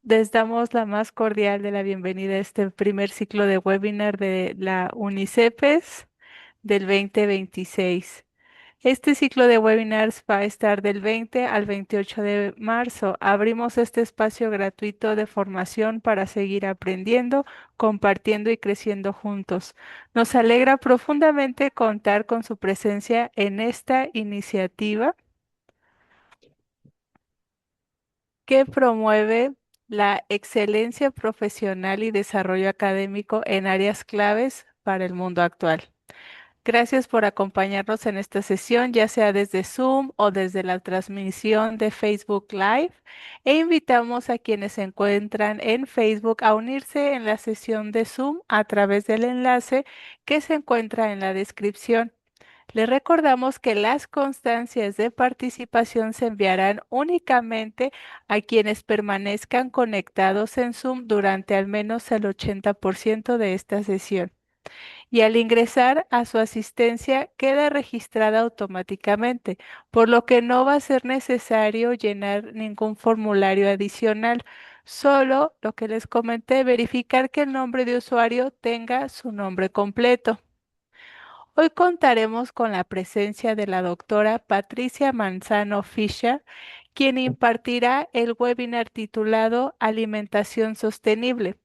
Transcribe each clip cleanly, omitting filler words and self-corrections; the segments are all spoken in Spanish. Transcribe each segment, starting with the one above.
Les damos la más cordial de la bienvenida a este primer ciclo de webinar de la UNICEFES del 2026. Este ciclo de webinars va a estar del 20 al 28 de marzo. Abrimos este espacio gratuito de formación para seguir aprendiendo, compartiendo y creciendo juntos. Nos alegra profundamente contar con su presencia en esta iniciativa que promueve la excelencia profesional y desarrollo académico en áreas claves para el mundo actual. Gracias por acompañarnos en esta sesión, ya sea desde Zoom o desde la transmisión de Facebook Live, e invitamos a quienes se encuentran en Facebook a unirse en la sesión de Zoom a través del enlace que se encuentra en la descripción. Le recordamos que las constancias de participación se enviarán únicamente a quienes permanezcan conectados en Zoom durante al menos el 80% de esta sesión. Y al ingresar a su asistencia queda registrada automáticamente, por lo que no va a ser necesario llenar ningún formulario adicional. Solo lo que les comenté, verificar que el nombre de usuario tenga su nombre completo. Hoy contaremos con la presencia de la doctora Patricia Manzano Fischer, quien impartirá el webinar titulado Alimentación Sostenible.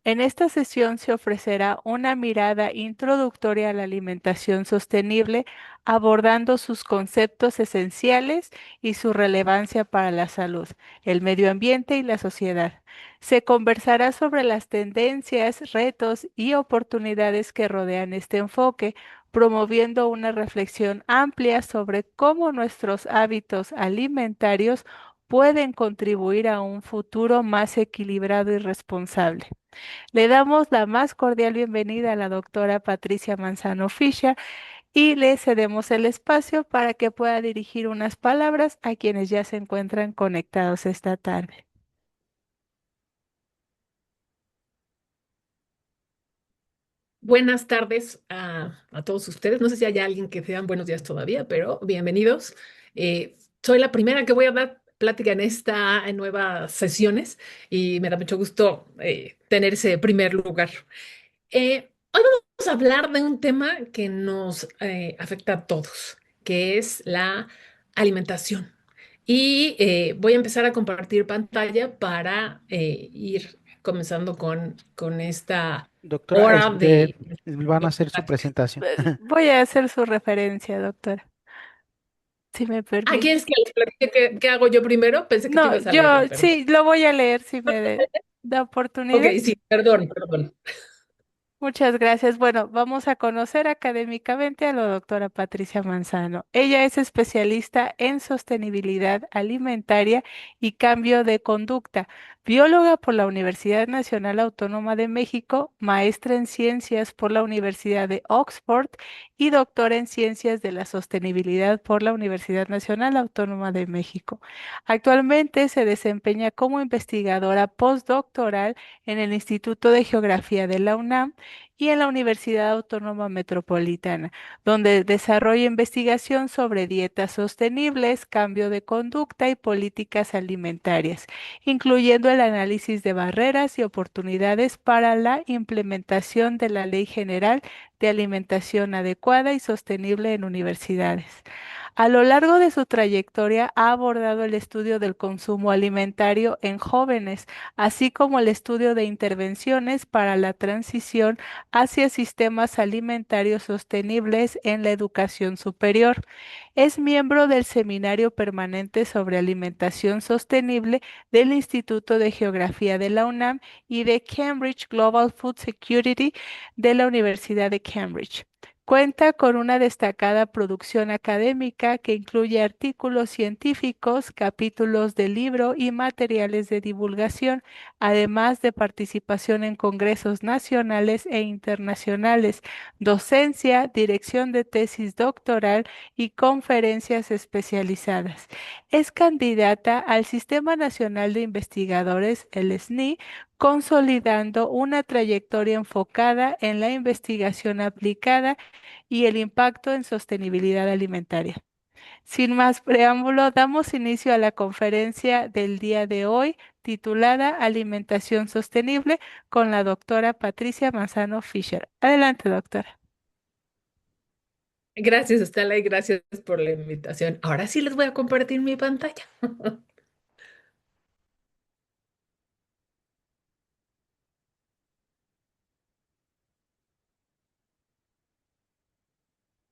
En esta sesión se ofrecerá una mirada introductoria a la alimentación sostenible, abordando sus conceptos esenciales y su relevancia para la salud, el medio ambiente y la sociedad. Se conversará sobre las tendencias, retos y oportunidades que rodean este enfoque, promoviendo una reflexión amplia sobre cómo nuestros hábitos alimentarios pueden contribuir a un futuro más equilibrado y responsable. Le damos la más cordial bienvenida a la doctora Patricia Manzano Fischer y le cedemos el espacio para que pueda dirigir unas palabras a quienes ya se encuentran conectados esta tarde. Buenas tardes a todos ustedes. No sé si hay alguien que sean buenos días todavía, pero bienvenidos. Soy la primera que voy a dar plática en nuevas sesiones y me da mucho gusto tener ese primer lugar. Hoy vamos a hablar de un tema que nos afecta a todos, que es la alimentación. Y voy a empezar a compartir pantalla para ir comenzando con esta Doctora, hora de van a hacer su plática. presentación. Voy a hacer su referencia, doctora, si me Ah, permite. ¿quieres que les platique qué hago yo primero? Pensé que tú No, ibas a leerla, yo perdón. sí, lo voy a leer si da Ok, oportunidad. sí, perdón, perdón. Muchas gracias. Bueno, vamos a conocer académicamente a la doctora Patricia Manzano. Ella es especialista en sostenibilidad alimentaria y cambio de conducta, bióloga por la Universidad Nacional Autónoma de México, maestra en ciencias por la Universidad de Oxford y doctora en ciencias de la sostenibilidad por la Universidad Nacional Autónoma de México. Actualmente se desempeña como investigadora postdoctoral en el Instituto de Geografía de la UNAM y en la Universidad Autónoma Metropolitana, donde desarrolla investigación sobre dietas sostenibles, cambio de conducta y políticas alimentarias, incluyendo el análisis de barreras y oportunidades para la implementación de la Ley General de Alimentación Adecuada y Sostenible en universidades. A lo largo de su trayectoria ha abordado el estudio del consumo alimentario en jóvenes, así como el estudio de intervenciones para la transición hacia sistemas alimentarios sostenibles en la educación superior. Es miembro del Seminario Permanente sobre Alimentación Sostenible del Instituto de Geografía de la UNAM y de Cambridge Global Food Security de la Universidad de Cambridge. Cuenta con una destacada producción académica que incluye artículos científicos, capítulos de libro y materiales de divulgación, además de participación en congresos nacionales e internacionales, docencia, dirección de tesis doctoral y conferencias especializadas. Es candidata al Sistema Nacional de Investigadores, el SNI, consolidando una trayectoria enfocada en la investigación aplicada y el impacto en sostenibilidad alimentaria. Sin más preámbulo, damos inicio a la conferencia del día de hoy titulada Alimentación Sostenible con la doctora Patricia Manzano Fisher. Adelante, doctora. Gracias, Estela, y gracias por la invitación. Ahora sí les voy a compartir mi pantalla.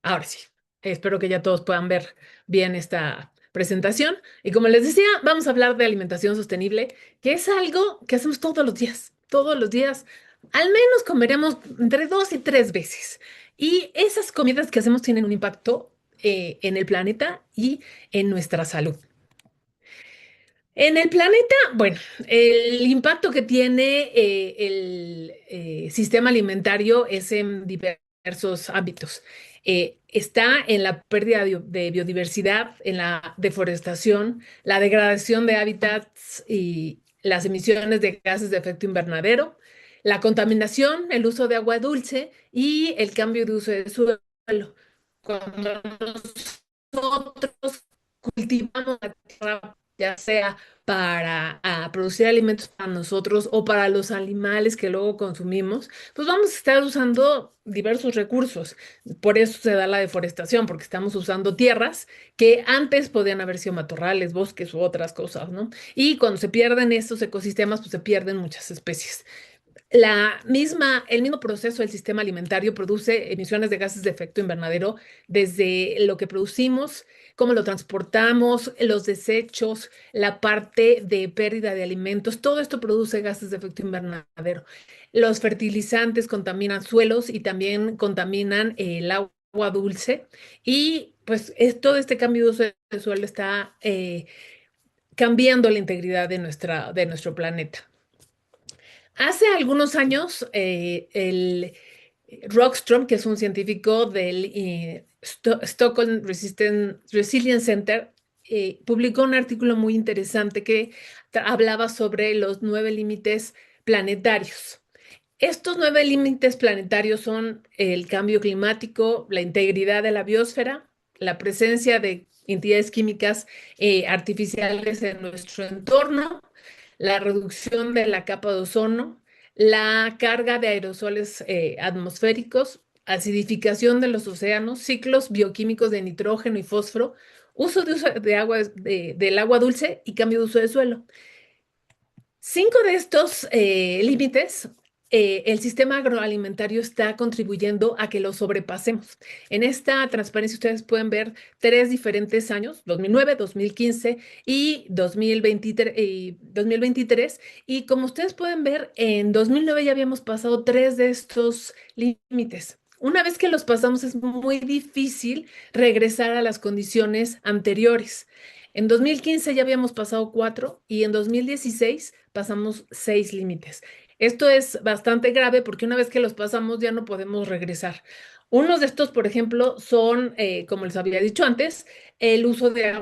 Ahora sí, espero que ya todos puedan ver bien esta presentación. Y como les decía, vamos a hablar de alimentación sostenible, que es algo que hacemos todos los días. Todos los días, al menos comeremos entre 2 y 3 veces. Y esas comidas que hacemos tienen un impacto en el planeta y en nuestra salud. En el planeta, bueno, el impacto que tiene el sistema alimentario es en diversos ámbitos. Está en la pérdida de biodiversidad, en la deforestación, la degradación de hábitats y las emisiones de gases de efecto invernadero, la contaminación, el uso de agua dulce y el cambio de uso de suelo. Cuando nosotros cultivamos la tierra, ya sea para producir alimentos para nosotros o para los animales que luego consumimos, pues vamos a estar usando diversos recursos. Por eso se da la deforestación, porque estamos usando tierras que antes podían haber sido matorrales, bosques u otras cosas, ¿no? Y cuando se pierden estos ecosistemas, pues se pierden muchas especies. El mismo proceso del sistema alimentario produce emisiones de gases de efecto invernadero desde lo que producimos, cómo lo transportamos, los desechos, la parte de pérdida de alimentos, todo esto produce gases de efecto invernadero. Los fertilizantes contaminan suelos y también contaminan el agua dulce y pues todo este cambio de uso de suelo está cambiando la integridad de nuestro planeta. Hace algunos años, el Rockström, que es un científico del Stockholm Resilience Center, publicó un artículo muy interesante que hablaba sobre los 9 límites planetarios. Estos 9 límites planetarios son el cambio climático, la integridad de la biosfera, la presencia de entidades químicas artificiales en nuestro entorno, la reducción de la capa de ozono, la carga de aerosoles atmosféricos, acidificación de los océanos, ciclos bioquímicos de nitrógeno y fósforo, uso de agua, del agua dulce y cambio de uso de suelo. 5 de estos límites, el sistema agroalimentario está contribuyendo a que los sobrepasemos. En esta transparencia ustedes pueden ver 3 diferentes años: 2009, 2015 y 2023. Y como ustedes pueden ver, en 2009 ya habíamos pasado 3 de estos límites. Una vez que los pasamos, es muy difícil regresar a las condiciones anteriores. En 2015 ya habíamos pasado 4 y en 2016 pasamos 6 límites. Esto es bastante grave porque una vez que los pasamos ya no podemos regresar. Unos de estos, por ejemplo, son, como les había dicho antes, el uso de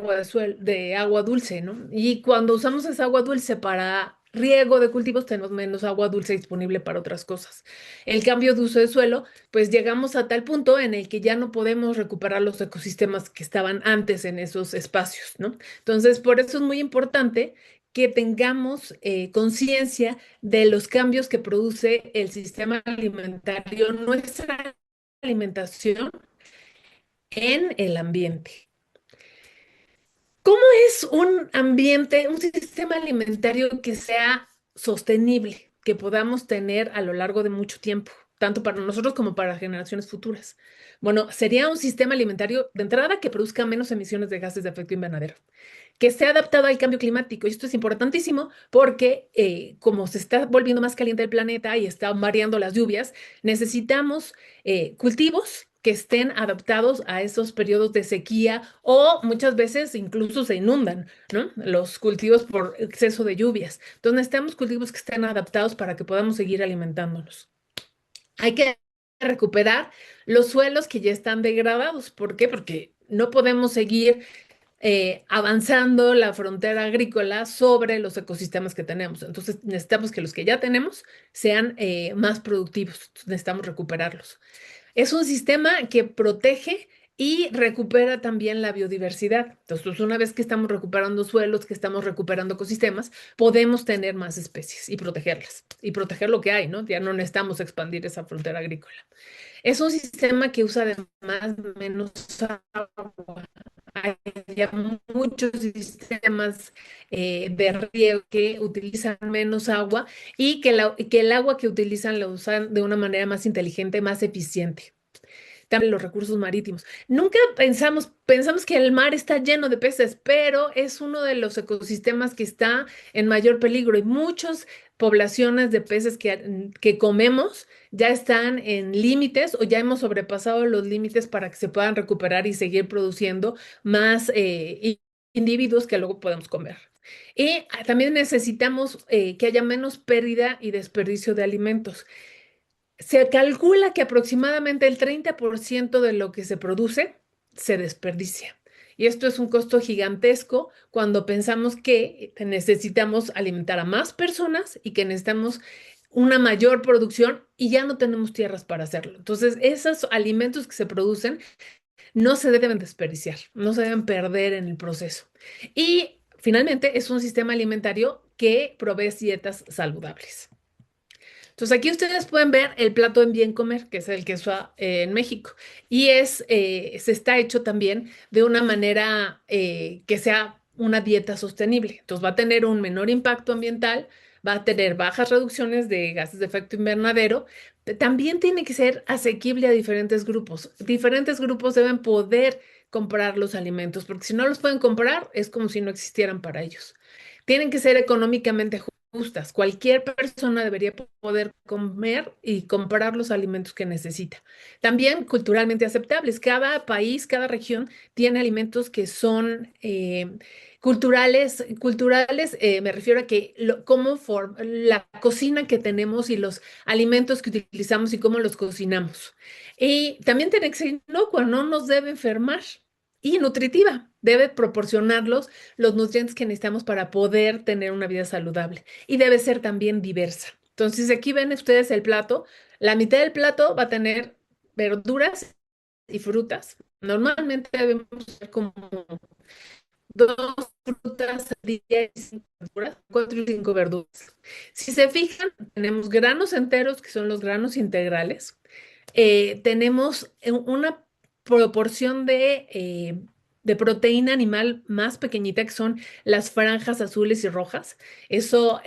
de agua dulce, ¿no? Y cuando usamos esa agua dulce para riego de cultivos, tenemos menos agua dulce disponible para otras cosas. El cambio de uso de suelo, pues llegamos a tal punto en el que ya no podemos recuperar los ecosistemas que estaban antes en esos espacios, ¿no? Entonces, por eso es muy importante que tengamos conciencia de los cambios que produce el sistema alimentario, nuestra alimentación en el ambiente. ¿Cómo es un ambiente, un sistema alimentario que sea sostenible, que podamos tener a lo largo de mucho tiempo, tanto para nosotros como para generaciones futuras? Bueno, sería un sistema alimentario de entrada que produzca menos emisiones de gases de efecto invernadero, que esté adaptado al cambio climático. Y esto es importantísimo porque como se está volviendo más caliente el planeta y están variando las lluvias, necesitamos cultivos que estén adaptados a esos periodos de sequía o muchas veces incluso se inundan, ¿no? Los cultivos por exceso de lluvias. Entonces necesitamos cultivos que estén adaptados para que podamos seguir alimentándonos. Hay que recuperar los suelos que ya están degradados. ¿Por qué? Porque no podemos seguir avanzando la frontera agrícola sobre los ecosistemas que tenemos. Entonces necesitamos que los que ya tenemos sean más productivos. Necesitamos recuperarlos. Es un sistema que protege y recupera también la biodiversidad. Entonces, pues, una vez que estamos recuperando suelos, que estamos recuperando ecosistemas, podemos tener más especies y protegerlas y proteger lo que hay, ¿no? Ya no necesitamos expandir esa frontera agrícola. Es un sistema que usa además menos agua. Hay ya muchos sistemas de riego que utilizan menos agua y que el agua que utilizan la usan de una manera más inteligente, más eficiente. También los recursos marítimos. Nunca pensamos que el mar está lleno de peces, pero es uno de los ecosistemas que está en mayor peligro y muchas poblaciones de peces que comemos ya están en límites o ya hemos sobrepasado los límites para que se puedan recuperar y seguir produciendo más individuos que luego podemos comer. Y también necesitamos que haya menos pérdida y desperdicio de alimentos. Se calcula que aproximadamente el 30% de lo que se produce se desperdicia. Y esto es un costo gigantesco cuando pensamos que necesitamos alimentar a más personas y que necesitamos una mayor producción y ya no tenemos tierras para hacerlo. Entonces, esos alimentos que se producen no se deben desperdiciar, no se deben perder en el proceso. Y finalmente, es un sistema alimentario que provee dietas saludables. Entonces aquí ustedes pueden ver el plato en bien comer, que es el que es en México. Y se está hecho también de una manera que sea una dieta sostenible. Entonces va a tener un menor impacto ambiental, va a tener bajas reducciones de gases de efecto invernadero. También tiene que ser asequible a diferentes grupos. Diferentes grupos deben poder comprar los alimentos, porque si no los pueden comprar, es como si no existieran para ellos. Tienen que ser económicamente justas. Cualquier persona debería poder comer y comprar los alimentos que necesita. También culturalmente aceptables. Cada país, cada región tiene alimentos que son culturales. Culturales, me refiero a que la cocina que tenemos y los alimentos que utilizamos y cómo los cocinamos. Y también tiene que ser inocua, no nos debe enfermar. Y nutritiva, debe proporcionarlos los nutrientes que necesitamos para poder tener una vida saludable y debe ser también diversa. Entonces, aquí ven ustedes el plato. La mitad del plato va a tener verduras y frutas. Normalmente debemos ser como dos frutas al día y cinco verduras, cuatro y cinco verduras. Si se fijan, tenemos granos enteros, que son los granos integrales. Tenemos una proporción de proteína animal más pequeñita, que son las franjas azules y rojas. Eso,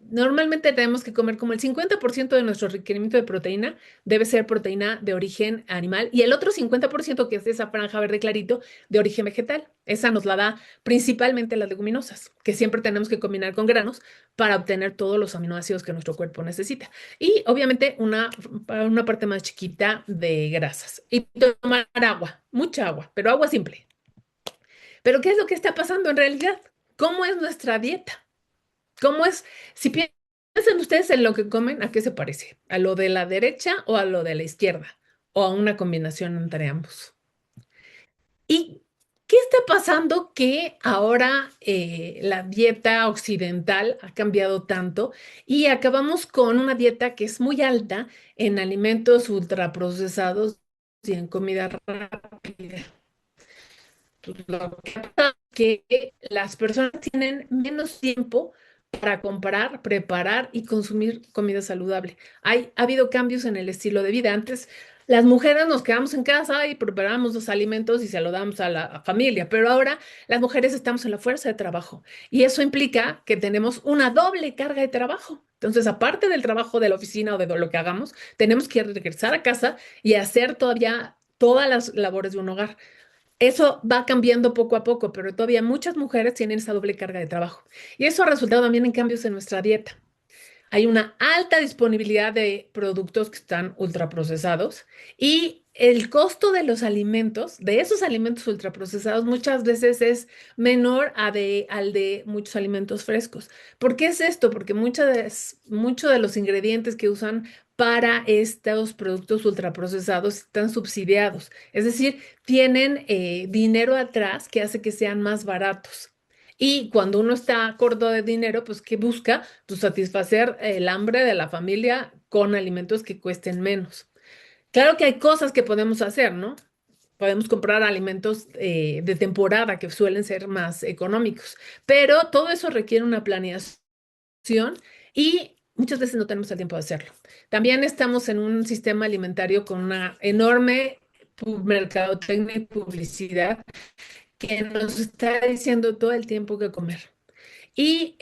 normalmente tenemos que comer como el 50% de nuestro requerimiento de proteína debe ser proteína de origen animal y el otro 50%, que es esa franja verde clarito, de origen vegetal. Esa nos la da principalmente las leguminosas, que siempre tenemos que combinar con granos para obtener todos los aminoácidos que nuestro cuerpo necesita. Y obviamente una parte más chiquita de grasas. Y tomar agua, mucha agua, pero agua simple. Pero ¿qué es lo que está pasando en realidad? ¿Cómo es nuestra dieta? ¿Cómo es? Si piensan ustedes en lo que comen, ¿a qué se parece? ¿A lo de la derecha o a lo de la izquierda? ¿O a una combinación entre ambos? ¿Y qué está pasando que ahora la dieta occidental ha cambiado tanto y acabamos con una dieta que es muy alta en alimentos ultraprocesados y en comida rápida? Pues, lo que pasa es que las personas tienen menos tiempo para comprar, preparar y consumir comida saludable. Ha habido cambios en el estilo de vida. Antes, las mujeres nos quedamos en casa y preparamos los alimentos y se lo damos a la familia, pero ahora las mujeres estamos en la fuerza de trabajo y eso implica que tenemos una doble carga de trabajo. Entonces, aparte del trabajo de la oficina o de lo que hagamos, tenemos que regresar a casa y hacer todavía todas las labores de un hogar. Eso va cambiando poco a poco, pero todavía muchas mujeres tienen esa doble carga de trabajo. Y eso ha resultado también en cambios en nuestra dieta. Hay una alta disponibilidad de productos que están ultraprocesados y el costo de los alimentos, de esos alimentos ultraprocesados, muchas veces es menor al de muchos alimentos frescos. ¿Por qué es esto? Porque muchos de los ingredientes que usan para estos productos ultraprocesados están subsidiados, es decir, tienen dinero atrás que hace que sean más baratos. Y cuando uno está corto de dinero, pues ¿qué busca? Pues satisfacer el hambre de la familia con alimentos que cuesten menos. Claro que hay cosas que podemos hacer, ¿no? podemos comprar alimentos de temporada que suelen ser más económicos, pero todo eso requiere una planeación y muchas veces no tenemos el tiempo de hacerlo. También estamos en un sistema alimentario con una enorme mercadotecnia y publicidad que nos está diciendo todo el tiempo qué comer. Y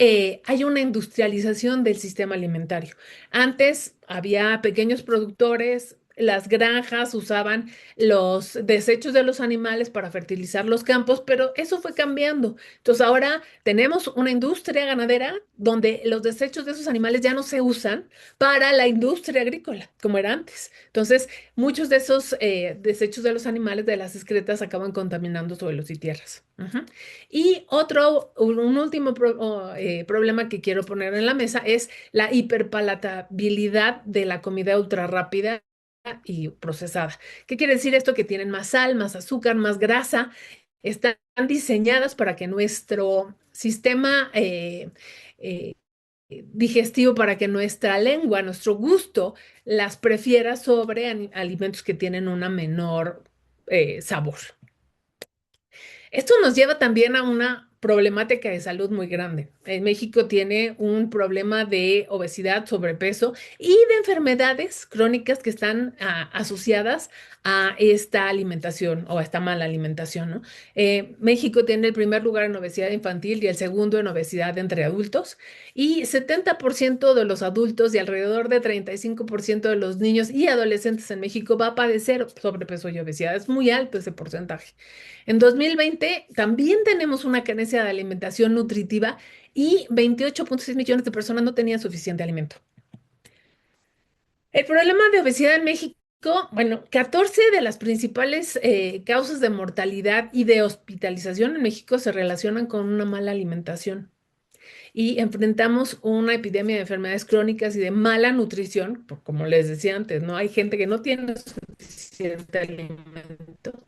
hay una industrialización del sistema alimentario. Antes había pequeños productores, las granjas usaban los desechos de los animales para fertilizar los campos, pero eso fue cambiando. Entonces ahora tenemos una industria ganadera donde los desechos de esos animales ya no se usan para la industria agrícola, como era antes. Entonces, muchos de esos desechos de los animales de las excretas acaban contaminando suelos y tierras. Ujú. Y un último problema que quiero poner en la mesa es la hiperpalatabilidad de la comida ultra rápida y procesada. ¿Qué quiere decir esto? Que tienen más sal, más azúcar, más grasa. Están diseñadas para que nuestro sistema eh, digestivo, para que nuestra lengua, nuestro gusto, las prefiera sobre alimentos que tienen una menor sabor. Esto nos lleva también a una problemática de salud muy grande. En México tiene un problema de obesidad, sobrepeso y de enfermedades crónicas que están asociadas a esta alimentación o a esta mala alimentación, ¿no? México tiene el primer lugar en obesidad infantil y el segundo en obesidad entre adultos y 70% de los adultos y alrededor de 35% de los niños y adolescentes en México va a padecer sobrepeso y obesidad. Es muy alto ese porcentaje. En 2020 también tenemos una carencia de alimentación nutritiva y 28,6 millones de personas no tenían suficiente alimento. El problema de obesidad en México, bueno, 14 de las principales causas de mortalidad y de hospitalización en México se relacionan con una mala alimentación. Y enfrentamos una epidemia de enfermedades crónicas y de mala nutrición, como les decía antes, ¿no? Hay gente que no tiene suficiente alimento,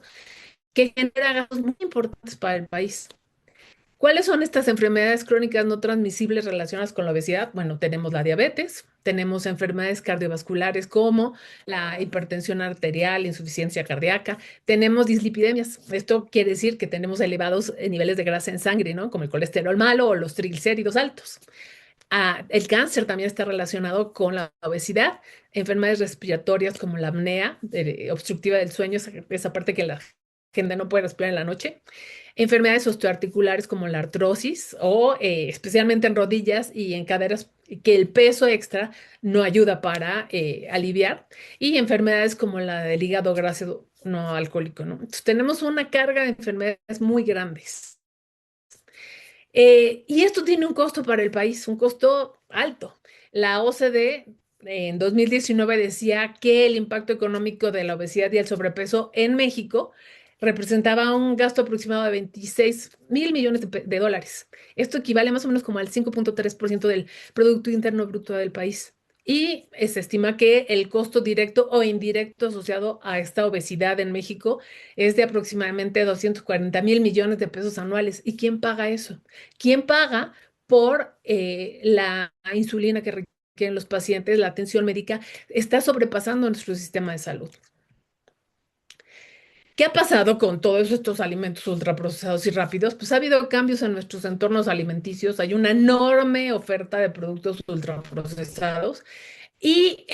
que genera gastos muy importantes para el país. ¿Cuáles son estas enfermedades crónicas no transmisibles relacionadas con la obesidad? Bueno, tenemos la diabetes, tenemos enfermedades cardiovasculares como la hipertensión arterial, insuficiencia cardíaca, tenemos dislipidemias. Esto quiere decir que tenemos elevados niveles de grasa en sangre, ¿no? Como el colesterol malo o los triglicéridos altos. El cáncer también está relacionado con la obesidad, enfermedades respiratorias como la apnea obstructiva del sueño, esa parte que la gente no puede respirar en la noche, enfermedades osteoarticulares como la artrosis o especialmente en rodillas y en caderas que el peso extra no ayuda para aliviar, y enfermedades como la del hígado graso no alcohólico, ¿no? Entonces tenemos una carga de enfermedades muy grandes. Y esto tiene un costo para el país, un costo alto. La OCDE en 2019 decía que el impacto económico de la obesidad y el sobrepeso en México representaba un gasto aproximado de 26.000 millones de dólares. Esto equivale más o menos como al 5,3% del Producto Interno Bruto del país. Y se estima que el costo directo o indirecto asociado a esta obesidad en México es de aproximadamente 240.000 millones de pesos anuales. ¿Y quién paga eso? ¿Quién paga por la insulina que requieren los pacientes? La atención médica está sobrepasando nuestro sistema de salud. ¿Qué ha pasado con todos estos alimentos ultraprocesados y rápidos? Pues ha habido cambios en nuestros entornos alimenticios. Hay una enorme oferta de productos ultraprocesados y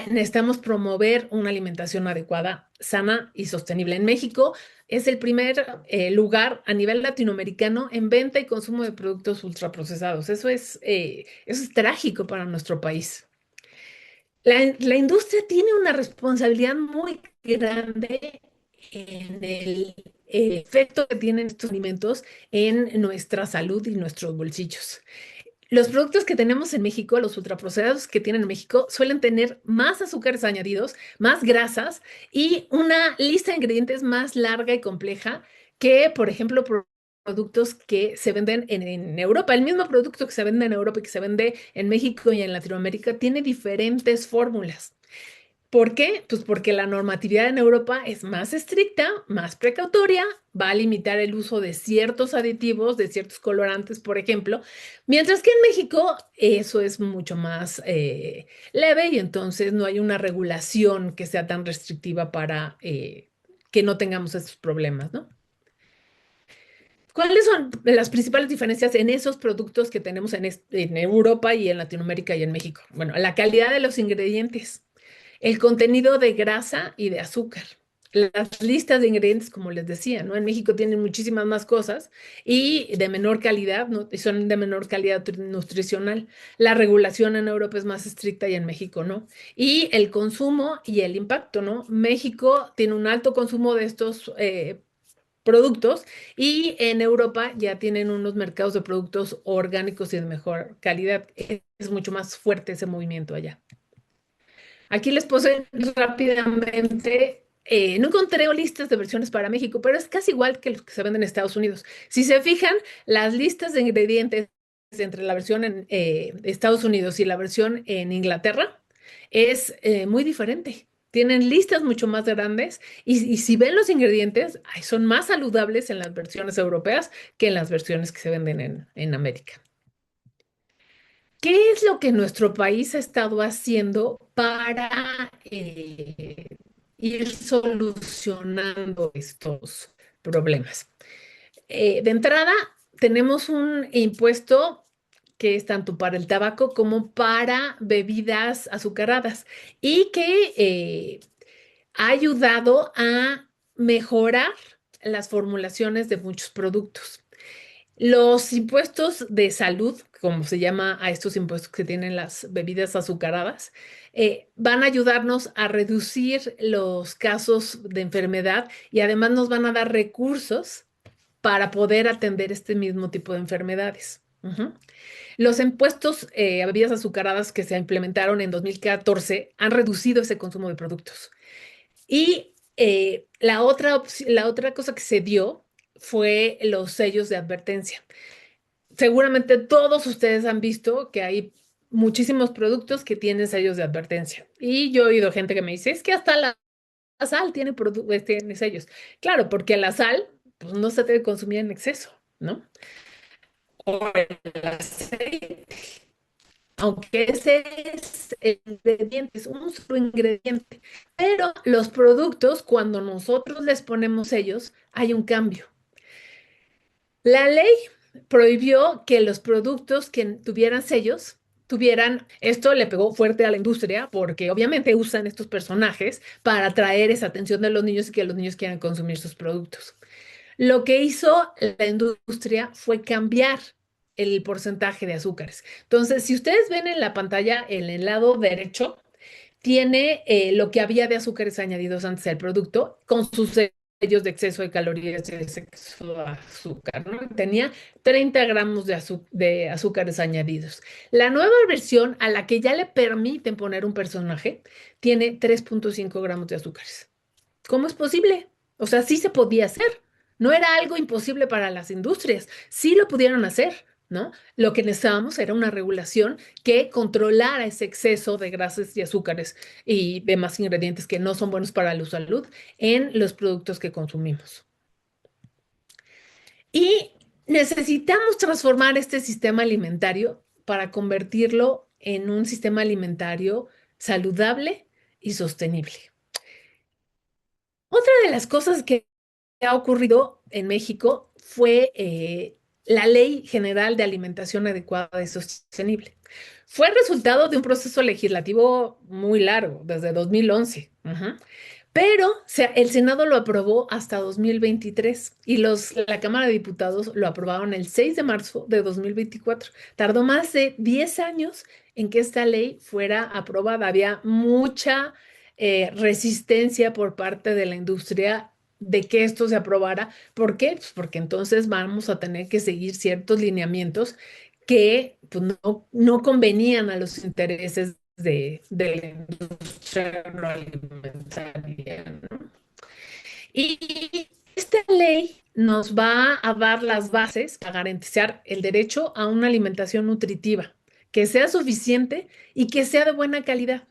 necesitamos promover una alimentación adecuada, sana y sostenible. En México es el primer lugar a nivel latinoamericano en venta y consumo de productos ultraprocesados. Eso es trágico para nuestro país. La industria tiene una responsabilidad muy grande en el efecto que tienen estos alimentos en nuestra salud y nuestros bolsillos. Los productos que tenemos en México, los ultraprocesados que tienen en México, suelen tener más azúcares añadidos, más grasas y una lista de ingredientes más larga y compleja que, por ejemplo, productos que se venden en Europa. El mismo producto que se vende en Europa y que se vende en México y en Latinoamérica tiene diferentes fórmulas. ¿Por qué? Pues porque la normatividad en Europa es más estricta, más precautoria, va a limitar el uso de ciertos aditivos, de ciertos colorantes, por ejemplo, mientras que en México eso es mucho más leve y entonces no hay una regulación que sea tan restrictiva para que no tengamos esos problemas, ¿no? ¿Cuáles son las principales diferencias en esos productos que tenemos en Europa y en Latinoamérica y en México? Bueno, la calidad de los ingredientes, el contenido de grasa y de azúcar. Las listas de ingredientes, como les decía, ¿no? En México tienen muchísimas más cosas y de menor calidad, ¿no? Y son de menor calidad nutricional. La regulación en Europa es más estricta y en México no. Y el consumo y el impacto, ¿no? México tiene un alto consumo de estos productos y en Europa ya tienen unos mercados de productos orgánicos y de mejor calidad. Es mucho más fuerte ese movimiento allá. Aquí les puse rápidamente, no encontré listas de versiones para México, pero es casi igual que los que se venden en Estados Unidos. Si se fijan, las listas de ingredientes entre la versión en Estados Unidos y la versión en Inglaterra es muy diferente. Tienen listas mucho más grandes y si ven los ingredientes, ay, son más saludables en las versiones europeas que en las versiones que se venden en América. ¿Qué es lo que nuestro país ha estado haciendo para ir solucionando estos problemas? De entrada, tenemos un impuesto que es tanto para el tabaco como para bebidas azucaradas y que ha ayudado a mejorar las formulaciones de muchos productos. Los impuestos de salud, como se llama a estos impuestos que tienen las bebidas azucaradas, van a ayudarnos a reducir los casos de enfermedad y además nos van a dar recursos para poder atender este mismo tipo de enfermedades. Ujú. Los impuestos a bebidas azucaradas que se implementaron en 2014 han reducido ese consumo de productos. Y la otra cosa que se dio fue los sellos de advertencia. Seguramente todos ustedes han visto que hay muchísimos productos que tienen sellos de advertencia. Y yo he oído gente que me dice, es que hasta la sal tiene sellos. Claro, porque la sal pues, no se debe consumir en exceso, ¿no? O el aceite, aunque ese es el ingrediente, es un solo ingrediente. Pero los productos, cuando nosotros les ponemos sellos, hay un cambio. La ley prohibió que los productos que tuvieran sellos esto le pegó fuerte a la industria porque obviamente usan estos personajes para atraer esa atención de los niños y que los niños quieran consumir sus productos. Lo que hizo la industria fue cambiar el porcentaje de azúcares. Entonces, si ustedes ven en la pantalla, en el lado derecho, tiene lo que había de azúcares añadidos antes del producto con sus sellos de exceso de calorías y de exceso de azúcar, ¿no? Tenía 30 gramos de azúcares añadidos. La nueva versión a la que ya le permiten poner un personaje tiene 3,5 gramos de azúcares. ¿Cómo es posible? O sea, sí se podía hacer. No era algo imposible para las industrias. Sí lo pudieron hacer, ¿no? Lo que necesitábamos era una regulación que controlara ese exceso de grasas y azúcares y demás ingredientes que no son buenos para la salud en los productos que consumimos. Y necesitamos transformar este sistema alimentario para convertirlo en un sistema alimentario saludable y sostenible. Otra de las cosas que ha ocurrido en México fue la Ley General de Alimentación Adecuada y Sostenible. Fue resultado de un proceso legislativo muy largo, desde 2011. Ujú. Pero el Senado lo aprobó hasta 2023 y la Cámara de Diputados lo aprobaron el 6 de marzo de 2024. Tardó más de 10 años en que esta ley fuera aprobada. Había mucha resistencia por parte de la industria de que esto se aprobara. ¿Por qué? Pues porque entonces vamos a tener que seguir ciertos lineamientos que pues, no convenían a los intereses de la industria agroalimentaria, ¿no? Y esta ley nos va a dar las bases para garantizar el derecho a una alimentación nutritiva, que sea suficiente y que sea de buena calidad.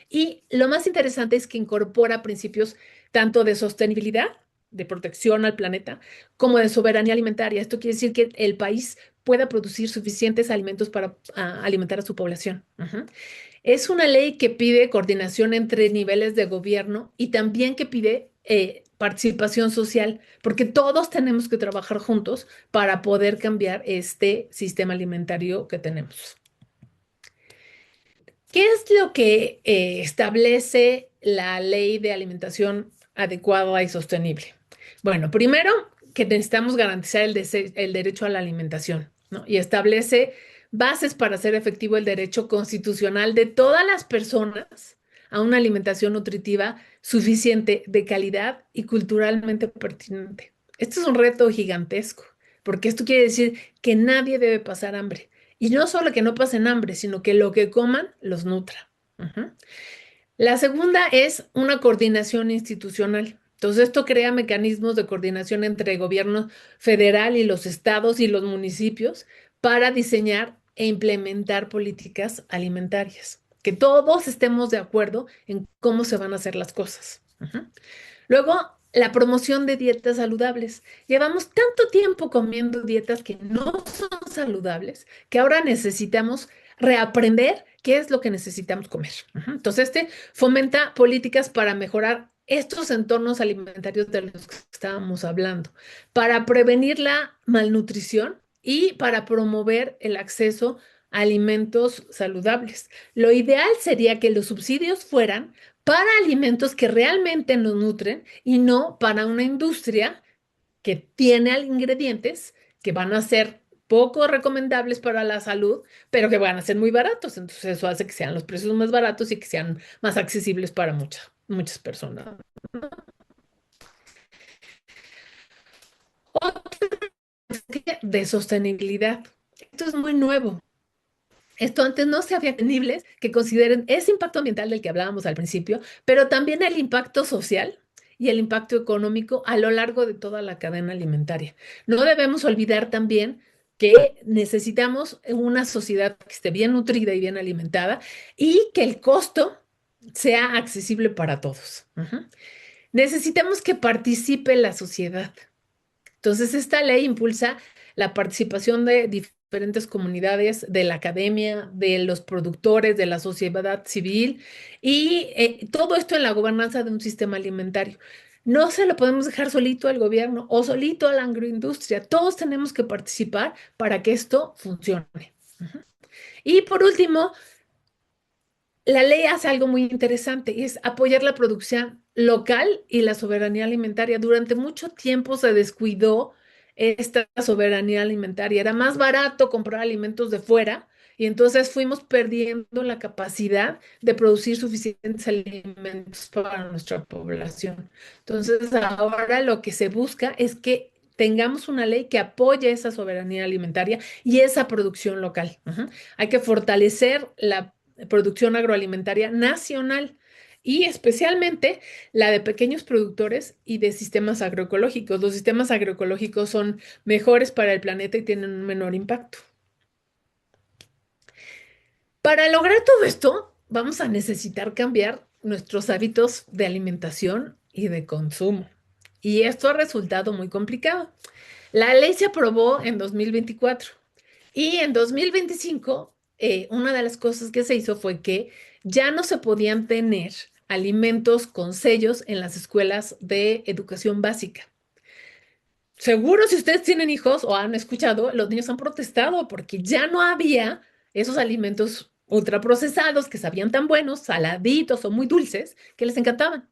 Y lo más interesante es que incorpora principios tanto de sostenibilidad, de protección al planeta, como de soberanía alimentaria. Esto quiere decir que el país pueda producir suficientes alimentos para alimentar a su población. Ujú. Es una ley que pide coordinación entre niveles de gobierno y también que pide participación social, porque todos tenemos que trabajar juntos para poder cambiar este sistema alimentario que tenemos. ¿Qué es lo que establece la ley de alimentación adecuada y sostenible? Bueno, primero que necesitamos garantizar el derecho a la alimentación, ¿no? Y establece bases para hacer efectivo el derecho constitucional de todas las personas a una alimentación nutritiva suficiente, de calidad y culturalmente pertinente. Este es un reto gigantesco, porque esto quiere decir que nadie debe pasar hambre. Y no solo que no pasen hambre, sino que lo que coman los nutra. Ujú. La segunda es una coordinación institucional. Entonces, esto crea mecanismos de coordinación entre el gobierno federal y los estados y los municipios para diseñar e implementar políticas alimentarias. Que todos estemos de acuerdo en cómo se van a hacer las cosas. Ujú. Luego, la promoción de dietas saludables. Llevamos tanto tiempo comiendo dietas que no son saludables que ahora necesitamos reaprender qué es lo que necesitamos comer. Ujú. Entonces, este fomenta políticas para mejorar estos entornos alimentarios de los que estábamos hablando, para prevenir la malnutrición y para promover el acceso a alimentos saludables. Lo ideal sería que los subsidios fueran para alimentos que realmente nos nutren y no para una industria que tiene ingredientes que van a ser poco recomendables para la salud, pero que van a ser muy baratos. Entonces eso hace que sean los precios más baratos y que sean más accesibles para muchas personas. Otra de sostenibilidad. Esto es muy nuevo. Esto antes no se había tenibles que consideren ese impacto ambiental del que hablábamos al principio, pero también el impacto social y el impacto económico a lo largo de toda la cadena alimentaria. No debemos olvidar también que necesitamos una sociedad que esté bien nutrida y bien alimentada y que el costo sea accesible para todos. Ujú. Necesitamos que participe la sociedad. Entonces, esta ley impulsa la participación de diferentes comunidades, de la academia, de los productores, de la sociedad civil y todo esto en la gobernanza de un sistema alimentario. No se lo podemos dejar solito al gobierno o solito a la agroindustria. Todos tenemos que participar para que esto funcione. Ujú. Y por último, la ley hace algo muy interesante y es apoyar la producción local y la soberanía alimentaria. Durante mucho tiempo se descuidó esta soberanía alimentaria. Era más barato comprar alimentos de fuera y entonces fuimos perdiendo la capacidad de producir suficientes alimentos para nuestra población. Entonces ahora lo que se busca es que tengamos una ley que apoye esa soberanía alimentaria y esa producción local. Ujú. Hay que fortalecer la producción agroalimentaria nacional y especialmente la de pequeños productores y de sistemas agroecológicos. Los sistemas agroecológicos son mejores para el planeta y tienen un menor impacto. Para lograr todo esto, vamos a necesitar cambiar nuestros hábitos de alimentación y de consumo. Y esto ha resultado muy complicado. La ley se aprobó en 2024 y en 2025 una de las cosas que se hizo fue que ya no se podían tener alimentos con sellos en las escuelas de educación básica. Seguro si ustedes tienen hijos o han escuchado, los niños han protestado porque ya no había esos alimentos ultraprocesados que sabían tan buenos, saladitos o muy dulces, que les encantaban.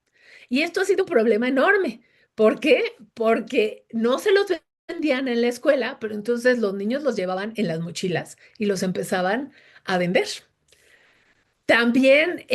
Y esto ha sido un problema enorme. ¿Por qué? Porque no se los vendían en la escuela, pero entonces los niños los llevaban en las mochilas y los empezaban a vender. También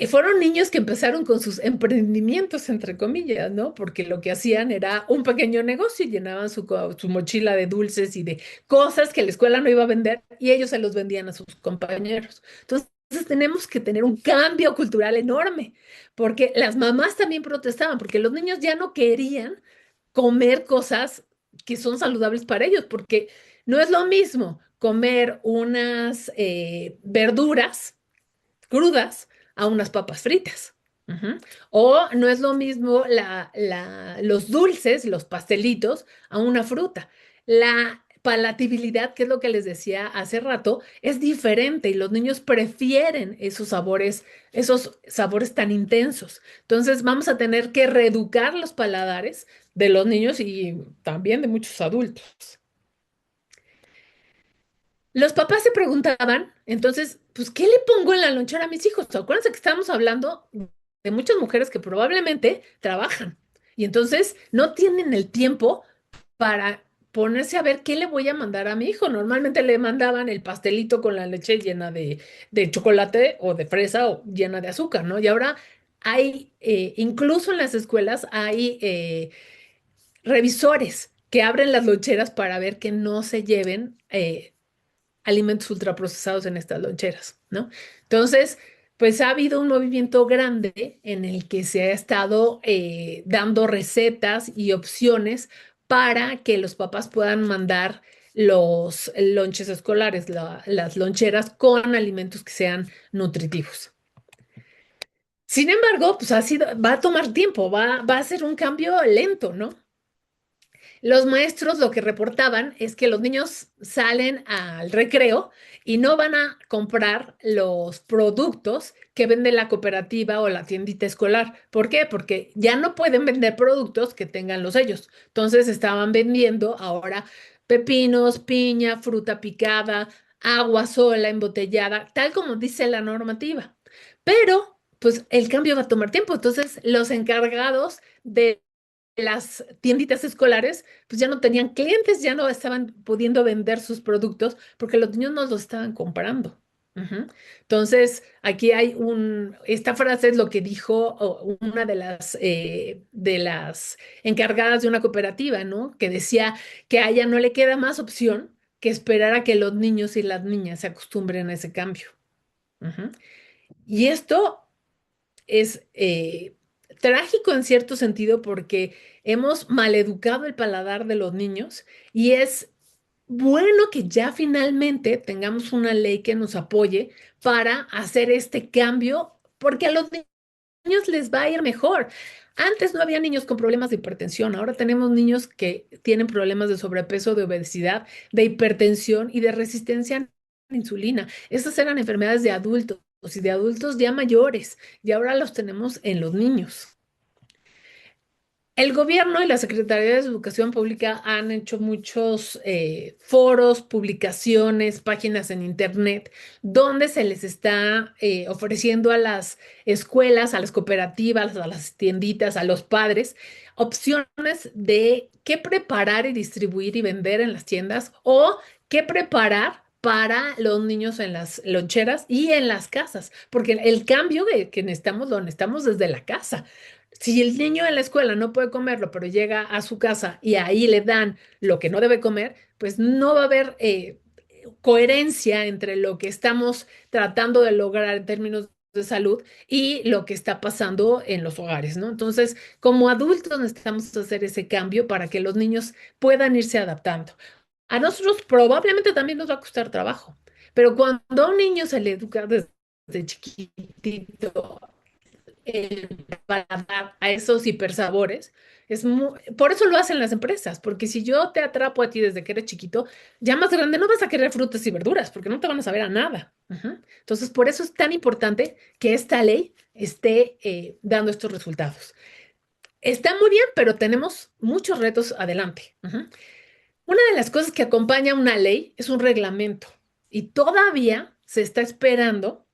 fueron niños que empezaron con sus emprendimientos, entre comillas, ¿no? Porque lo que hacían era un pequeño negocio y llenaban su mochila de dulces y de cosas que la escuela no iba a vender y ellos se los vendían a sus compañeros. Entonces, tenemos que tener un cambio cultural enorme, porque las mamás también protestaban, porque los niños ya no querían comer cosas que son saludables para ellos, porque no es lo mismo comer unas verduras crudas a unas papas fritas. Ujú. O no es lo mismo los dulces, los pastelitos, a una fruta. La palatabilidad, que es lo que les decía hace rato, es diferente y los niños prefieren esos sabores tan intensos. Entonces vamos a tener que reeducar los paladares de los niños y también de muchos adultos. Los papás se preguntaban, entonces, pues, ¿qué le pongo en la lonchera a mis hijos? Acuérdense que estamos hablando de muchas mujeres que probablemente trabajan y entonces no tienen el tiempo para ponerse a ver qué le voy a mandar a mi hijo. Normalmente le mandaban el pastelito con la leche llena de chocolate o de fresa o llena de azúcar, ¿no? Y ahora hay, incluso en las escuelas, hay revisores que abren las loncheras para ver que no se lleven alimentos ultraprocesados en estas loncheras, ¿no? Entonces, pues ha habido un movimiento grande en el que se ha estado dando recetas y opciones para que los papás puedan mandar los lonches escolares, las loncheras con alimentos que sean nutritivos. Sin embargo, pues va a tomar tiempo, va a ser un cambio lento, ¿no? Los maestros lo que reportaban es que los niños salen al recreo y no van a comprar los productos que vende la cooperativa o la tiendita escolar. ¿Por qué? Porque ya no pueden vender productos que tengan los sellos. Entonces estaban vendiendo ahora pepinos, piña, fruta picada, agua sola, embotellada, tal como dice la normativa. Pero, pues el cambio va a tomar tiempo. Entonces, los encargados de las tienditas escolares, pues ya no tenían clientes, ya no estaban pudiendo vender sus productos porque los niños no los estaban comprando. Ujú. Entonces, aquí esta frase es lo que dijo una de las encargadas de una cooperativa, ¿no? Que decía que a ella no le queda más opción que esperar a que los niños y las niñas se acostumbren a ese cambio. Ujú. Y esto es trágico en cierto sentido porque hemos maleducado el paladar de los niños y es bueno que ya finalmente tengamos una ley que nos apoye para hacer este cambio porque a los niños les va a ir mejor. Antes no había niños con problemas de hipertensión, ahora tenemos niños que tienen problemas de sobrepeso, de obesidad, de hipertensión y de resistencia a la insulina. Estas eran enfermedades de adultos y de adultos ya mayores y ahora los tenemos en los niños. El gobierno y la Secretaría de Educación Pública han hecho muchos foros, publicaciones, páginas en internet, donde se les está ofreciendo a las escuelas, a las cooperativas, a las tienditas, a los padres, opciones de qué preparar y distribuir y vender en las tiendas o qué preparar para los niños en las loncheras y en las casas, porque el cambio que necesitamos lo necesitamos desde la casa. Si el niño en la escuela no puede comerlo, pero llega a su casa y ahí le dan lo que no debe comer, pues no va a haber coherencia entre lo que estamos tratando de lograr en términos de salud y lo que está pasando en los hogares, ¿no? Entonces, como adultos necesitamos hacer ese cambio para que los niños puedan irse adaptando. A nosotros probablemente también nos va a costar trabajo, pero cuando a un niño se le educa desde chiquitito para dar a esos hipersabores. Por eso lo hacen las empresas, porque si yo te atrapo a ti desde que eres chiquito, ya más grande no vas a querer frutas y verduras, porque no te van a saber a nada. Ujú. Entonces, por eso es tan importante que esta ley esté dando estos resultados. Está muy bien, pero tenemos muchos retos adelante. Ujú. Una de las cosas que acompaña una ley es un reglamento y todavía se está esperando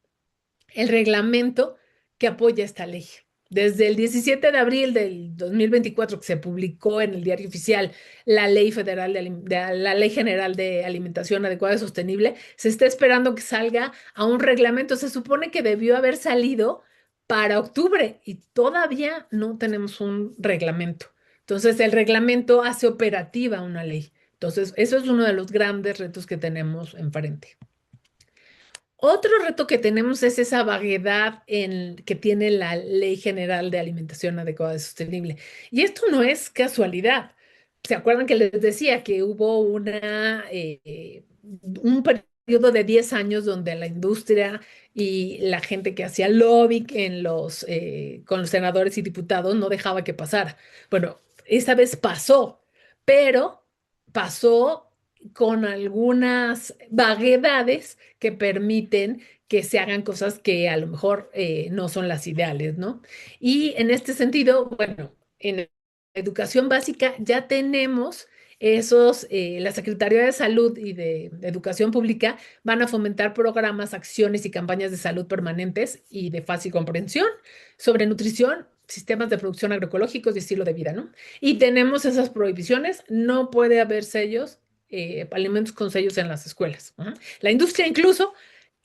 el reglamento que apoya esta ley. Desde el 17 de abril del 2024 que se publicó en el Diario Oficial la Ley Federal la Ley General de Alimentación Adecuada y Sostenible, se está esperando que salga a un reglamento. Se supone que debió haber salido para octubre y todavía no tenemos un reglamento. Entonces, el reglamento hace operativa una ley. Entonces, eso es uno de los grandes retos que tenemos enfrente. Otro reto que tenemos es esa vaguedad que tiene la Ley General de Alimentación Adecuada y Sostenible. Y esto no es casualidad. ¿Se acuerdan que les decía que hubo un periodo de 10 años donde la industria y la gente que hacía lobby con los senadores y diputados no dejaba que pasara? Bueno, esta vez pasó, pero pasó con algunas vaguedades que permiten que se hagan cosas que a lo mejor no son las ideales, ¿no? Y en este sentido, bueno, en educación básica ya tenemos la Secretaría de Salud y de Educación Pública van a fomentar programas, acciones y campañas de salud permanentes y de fácil comprensión sobre nutrición, sistemas de producción agroecológicos y estilo de vida, ¿no? Y tenemos esas prohibiciones, no puede haber sellos, alimentos con sellos en las escuelas. Ajá. La industria incluso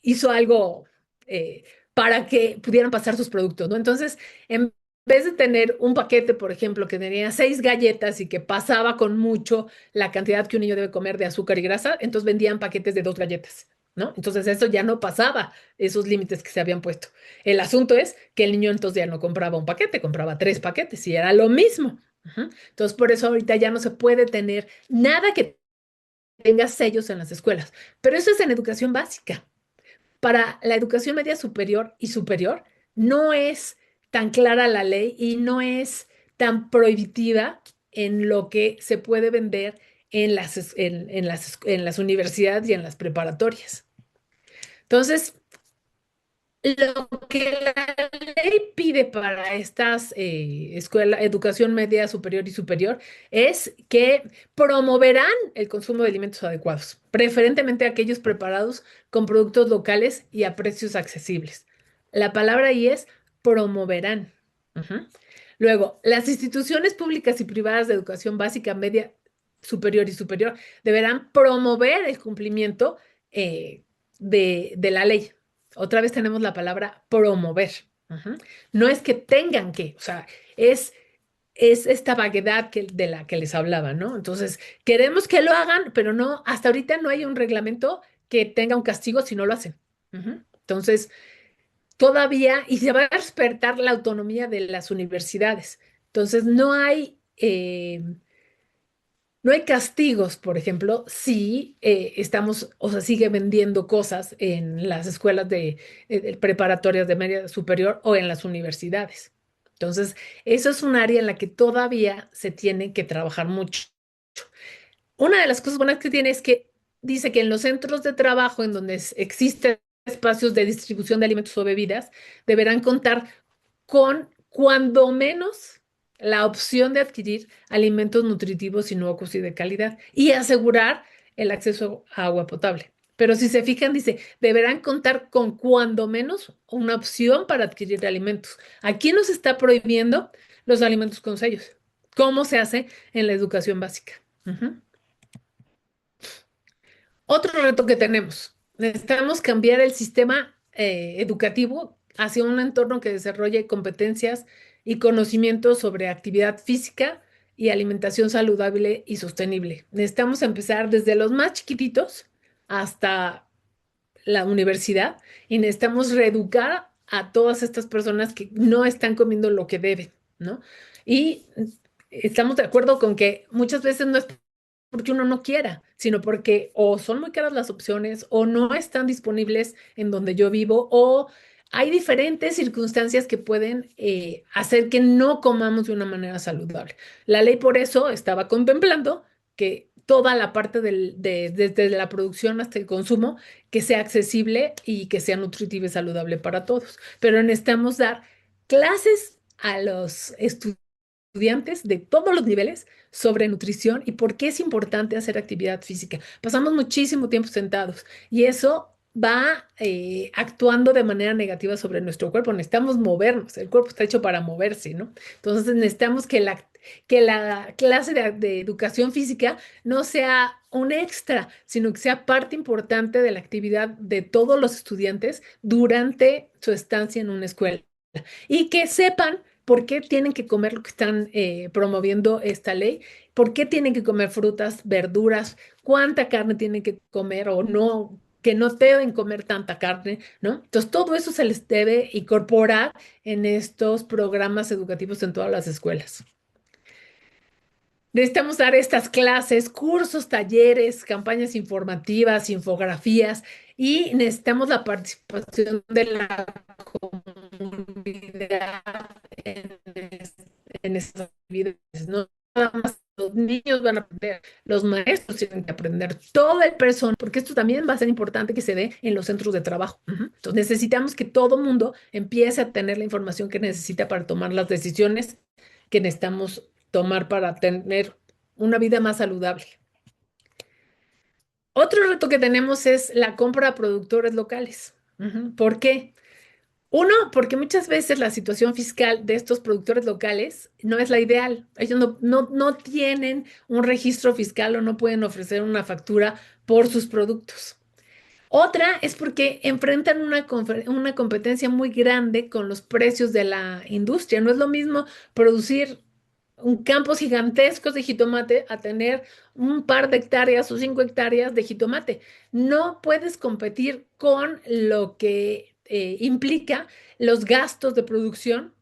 hizo algo eh, para que pudieran pasar sus productos, ¿no? Entonces, en vez de tener un paquete, por ejemplo, que tenía 6 galletas y que pasaba con mucho la cantidad que un niño debe comer de azúcar y grasa, entonces vendían paquetes de 2 galletas, ¿no? Entonces eso ya no pasaba esos límites que se habían puesto. El asunto es que el niño entonces ya no compraba un paquete, compraba 3 paquetes y era lo mismo. Ajá. Entonces, por eso ahorita ya no se puede tener nada que tenga sellos en las escuelas. Pero eso es en educación básica. Para la educación media superior y superior, no es tan clara la ley y no es tan prohibitiva en lo que se puede vender en las universidades y en las preparatorias. Entonces, lo que la ley pide para estas escuelas, educación media superior y superior, es que promoverán el consumo de alimentos adecuados, preferentemente aquellos preparados con productos locales y a precios accesibles. La palabra ahí es promoverán. Ujú. Luego, las instituciones públicas y privadas de educación básica, media, superior y superior deberán promover el cumplimiento de la ley. Otra vez tenemos la palabra promover. Ujú. No es que tengan que, o sea, es esta vaguedad de la que les hablaba, ¿no? Entonces, queremos que lo hagan, pero no, hasta ahorita no hay un reglamento que tenga un castigo si no lo hacen. Ujú. Entonces, todavía, y se va a respetar la autonomía de las universidades. Entonces, no hay castigos, por ejemplo, si estamos, o sea, sigue vendiendo cosas en las escuelas de preparatorias de media superior o en las universidades. Entonces, eso es un área en la que todavía se tiene que trabajar mucho. Una de las cosas buenas que tiene es que dice que en los centros de trabajo en donde existen espacios de distribución de alimentos o bebidas, deberán contar con cuando menos la opción de adquirir alimentos nutritivos, inocuos y de calidad y asegurar el acceso a agua potable. Pero si se fijan, dice, deberán contar con cuando menos una opción para adquirir alimentos. Aquí nos está prohibiendo los alimentos con sellos. ¿Cómo se hace en la educación básica? Ujú. Otro reto que tenemos, necesitamos cambiar el sistema educativo hacia un entorno que desarrolle competencias y conocimientos sobre actividad física y alimentación saludable y sostenible. Necesitamos empezar desde los más chiquititos hasta la universidad y necesitamos reeducar a todas estas personas que no están comiendo lo que deben, ¿no? Y estamos de acuerdo con que muchas veces no es porque uno no quiera, sino porque o son muy caras las opciones o no están disponibles en donde yo vivo o hay diferentes circunstancias que pueden hacer que no comamos de una manera saludable. La ley por eso estaba contemplando que toda la parte desde la producción hasta el consumo, que sea accesible y que sea nutritiva y saludable para todos. Pero necesitamos dar clases a los estudiantes de todos los niveles sobre nutrición y por qué es importante hacer actividad física. Pasamos muchísimo tiempo sentados y eso va actuando de manera negativa sobre nuestro cuerpo. Necesitamos movernos, el cuerpo está hecho para moverse, ¿no? Entonces necesitamos que la clase de educación física no sea un extra, sino que sea parte importante de la actividad de todos los estudiantes durante su estancia en una escuela y que sepan por qué tienen que comer lo que están promoviendo esta ley, por qué tienen que comer frutas, verduras, cuánta carne tienen que comer o no, que no deben comer tanta carne, ¿no? Entonces, todo eso se les debe incorporar en estos programas educativos en todas las escuelas. Necesitamos dar estas clases, cursos, talleres, campañas informativas, infografías y necesitamos la participación de la comunidad en, en estas actividades, ¿no? Nada más los niños van a aprender, los maestros tienen que aprender, todo el personal, porque esto también va a ser importante que se dé en los centros de trabajo. Ujú. Entonces necesitamos que todo mundo empiece a tener la información que necesita para tomar las decisiones que necesitamos tomar para tener una vida más saludable. Otro reto que tenemos es la compra a productores locales. Ujú. ¿Por qué? Uno, porque muchas veces la situación fiscal de estos productores locales no es la ideal. Ellos no tienen un registro fiscal o no pueden ofrecer una factura por sus productos. Otra es porque enfrentan una competencia muy grande con los precios de la industria. No es lo mismo producir un campos gigantescos de jitomate a tener un par de hectáreas o 5 hectáreas de jitomate. No puedes competir con lo que implica los gastos de producción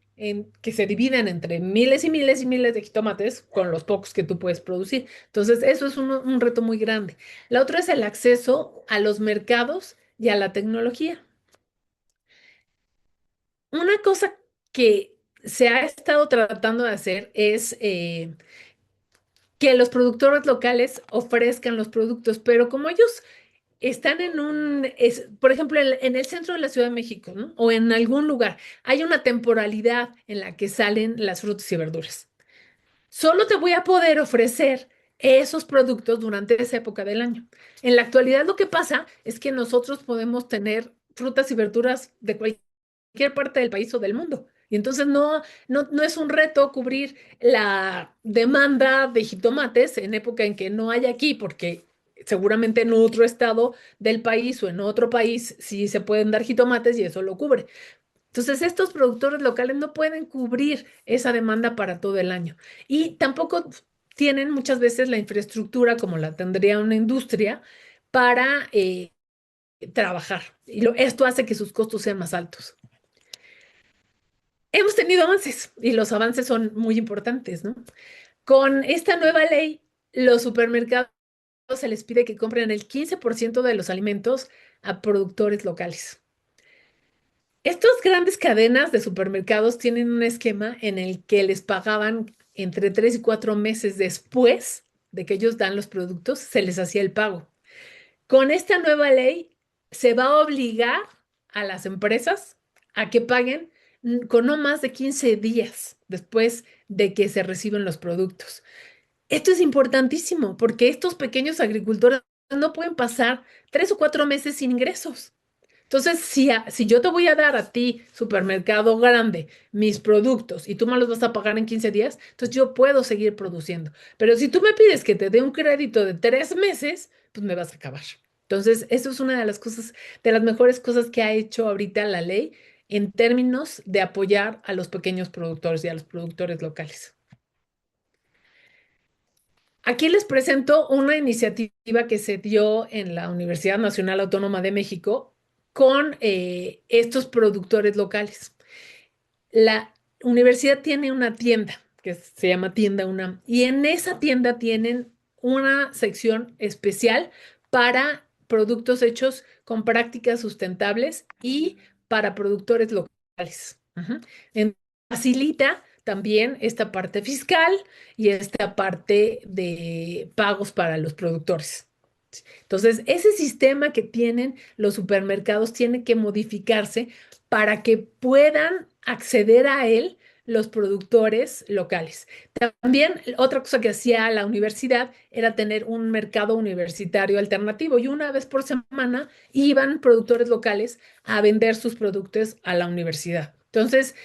que se dividen entre miles y miles y miles de jitomates con los pocos que tú puedes producir. Entonces, eso es un reto muy grande. La otra es el acceso a los mercados y a la tecnología. Una cosa que se ha estado tratando de hacer es que los productores locales ofrezcan los productos, pero como ellos están por ejemplo, en el centro de la Ciudad de México, ¿no? O en algún lugar, hay una temporalidad en la que salen las frutas y verduras. Solo te voy a poder ofrecer esos productos durante esa época del año. En la actualidad lo que pasa es que nosotros podemos tener frutas y verduras de cualquier parte del país o del mundo. Y entonces no es un reto cubrir la demanda de jitomates en época en que no hay aquí, porque seguramente en otro estado del país o en otro país sí se pueden dar jitomates y eso lo cubre. Entonces, estos productores locales no pueden cubrir esa demanda para todo el año y tampoco tienen muchas veces la infraestructura como la tendría una industria para trabajar. Y esto hace que sus costos sean más altos. Hemos tenido avances y los avances son muy importantes, ¿no? Con esta nueva ley, los supermercados se les pide que compren el 15% de los alimentos a productores locales. Estas grandes cadenas de supermercados tienen un esquema en el que les pagaban entre 3 y 4 meses después de que ellos dan los productos, se les hacía el pago. Con esta nueva ley se va a obligar a las empresas a que paguen con no más de 15 días después de que se reciben los productos. Esto es importantísimo porque estos pequeños agricultores no pueden pasar 3 o 4 meses sin ingresos. Entonces, si yo te voy a dar a ti, supermercado grande, mis productos y tú me los vas a pagar en 15 días, entonces yo puedo seguir produciendo. Pero si tú me pides que te dé un crédito de 3 meses, pues me vas a acabar. Entonces, eso es una de las cosas, de las mejores cosas que ha hecho ahorita la ley en términos de apoyar a los pequeños productores y a los productores locales. Aquí les presento una iniciativa que se dio en la Universidad Nacional Autónoma de México con estos productores locales. La universidad tiene una tienda que se llama Tienda UNAM y en esa tienda tienen una sección especial para productos hechos con prácticas sustentables y para productores locales. Ujú. En- Facilita también esta parte fiscal y esta parte de pagos para los productores. Entonces, ese sistema que tienen los supermercados tiene que modificarse para que puedan acceder a él los productores locales. También otra cosa que hacía la universidad era tener un mercado universitario alternativo y una vez por semana iban productores locales a vender sus productos a la universidad. Entonces,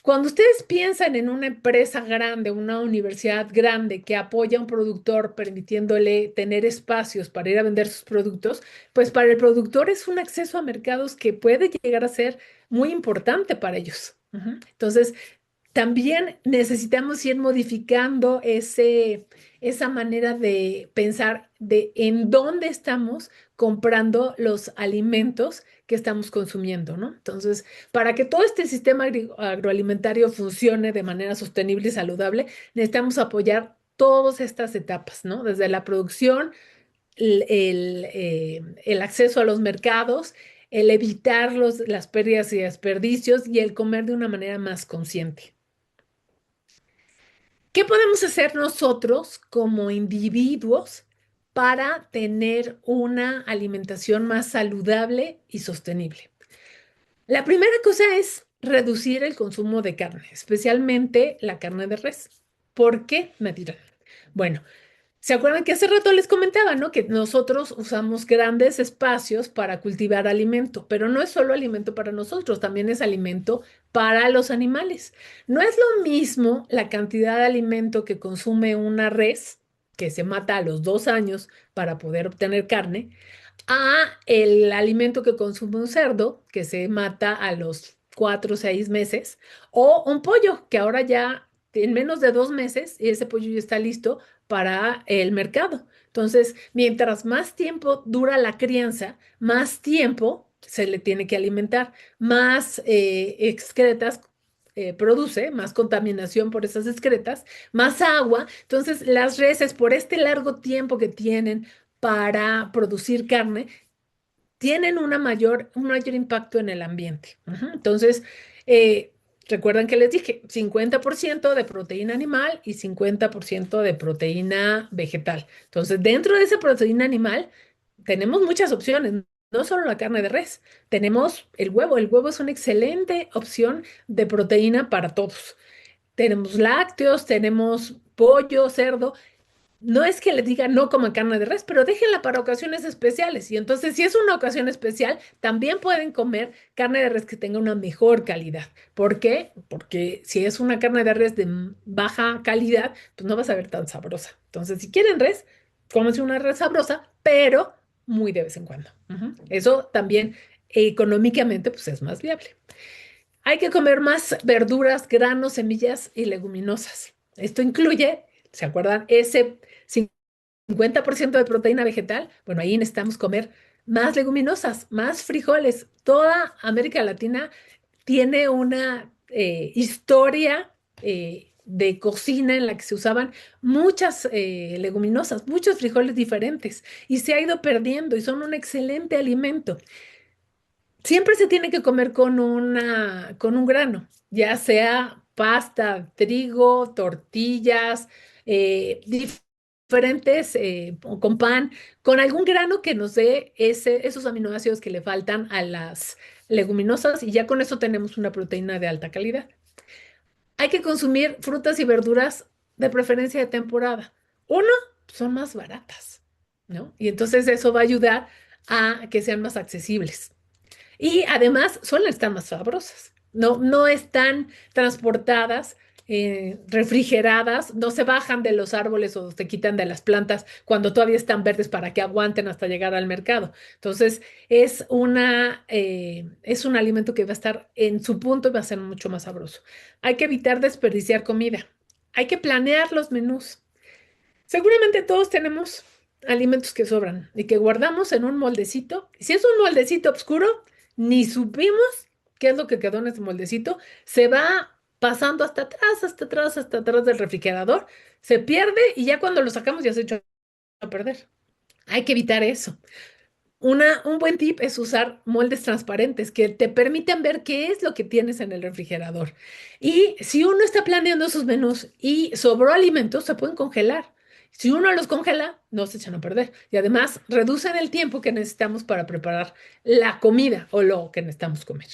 cuando ustedes piensan en una empresa grande, una universidad grande que apoya a un productor permitiéndole tener espacios para ir a vender sus productos, pues para el productor es un acceso a mercados que puede llegar a ser muy importante para ellos. Ujú. Entonces, también necesitamos ir modificando esa manera de pensar de en dónde estamos comprando los alimentos que estamos consumiendo, ¿no? Entonces, para que todo este sistema agroalimentario funcione de manera sostenible y saludable, necesitamos apoyar todas estas etapas, ¿no? Desde la producción, el acceso a los mercados, el evitar las pérdidas y desperdicios y el comer de una manera más consciente. ¿Qué podemos hacer nosotros como individuos para tener una alimentación más saludable y sostenible? La primera cosa es reducir el consumo de carne, especialmente la carne de res. ¿Por qué? Me dirán. Bueno, ¿se acuerdan que hace rato les comentaba, ¿no? Que nosotros usamos grandes espacios para cultivar alimento, pero no es solo alimento para nosotros, también es alimento para los animales. No es lo mismo la cantidad de alimento que consume una res, que se mata a los 2 años para poder obtener carne, a el alimento que consume un cerdo, que se mata a los 4 o 6 meses, o un pollo, que ahora ya en menos de 2 meses, y ese pollo ya está listo para el mercado. Entonces, mientras más tiempo dura la crianza, más tiempo se le tiene que alimentar, más excretas produce, más contaminación por esas excretas, más agua. Entonces, las reses, por este largo tiempo que tienen para producir carne, tienen un mayor impacto en el ambiente. Ujú. Entonces, eh, recuerdan que les dije 50% de proteína animal y 50% de proteína vegetal. Entonces, dentro de esa proteína animal tenemos muchas opciones. No solo la carne de res, tenemos el huevo. El huevo es una excelente opción de proteína para todos. Tenemos lácteos, tenemos pollo, cerdo. No es que les diga no coman carne de res, pero déjenla para ocasiones especiales. Y entonces, si es una ocasión especial, también pueden comer carne de res que tenga una mejor calidad. ¿Por qué? Porque si es una carne de res de baja calidad, pues no va a saber tan sabrosa. Entonces, si quieren res, cómense una res sabrosa, pero muy de vez en cuando. Ujú. Eso también económicamente, pues es más viable. Hay que comer más verduras, granos, semillas y leguminosas. Esto incluye, ¿se acuerdan? Ese 50% de proteína vegetal. Bueno, ahí necesitamos comer más leguminosas, más frijoles. Toda América Latina tiene una historia de cocina en la que se usaban muchas leguminosas, muchos frijoles diferentes y se ha ido perdiendo y son un excelente alimento. Siempre se tiene que comer con un grano, ya sea pasta, trigo, tortillas, diferentes, o con pan, con algún grano que nos dé esos aminoácidos que le faltan a las leguminosas y ya con eso tenemos una proteína de alta calidad. Hay que consumir frutas y verduras de preferencia de temporada. Uno, son más baratas, ¿no? Y entonces eso va a ayudar a que sean más accesibles. Y además suelen estar más sabrosas. No, no están transportadas, refrigeradas, no se bajan de los árboles o se quitan de las plantas cuando todavía están verdes para que aguanten hasta llegar al mercado. Entonces, es un alimento que va a estar en su punto y va a ser mucho más sabroso. Hay que evitar desperdiciar comida. Hay que planear los menús. Seguramente todos tenemos alimentos que sobran y que guardamos en un moldecito. Si es un moldecito oscuro, ni supimos qué es lo que quedó en ese moldecito. Se va pasando hasta atrás, hasta atrás, hasta atrás del refrigerador. Se pierde y ya cuando lo sacamos ya se echó a perder. Hay que evitar eso. Un buen tip es usar moldes transparentes que te permiten ver qué es lo que tienes en el refrigerador. Y si uno está planeando sus menús y sobró alimentos, se pueden congelar. Si uno los congela, no se echan a perder. Y además, reducen el tiempo que necesitamos para preparar la comida o lo que necesitamos comer.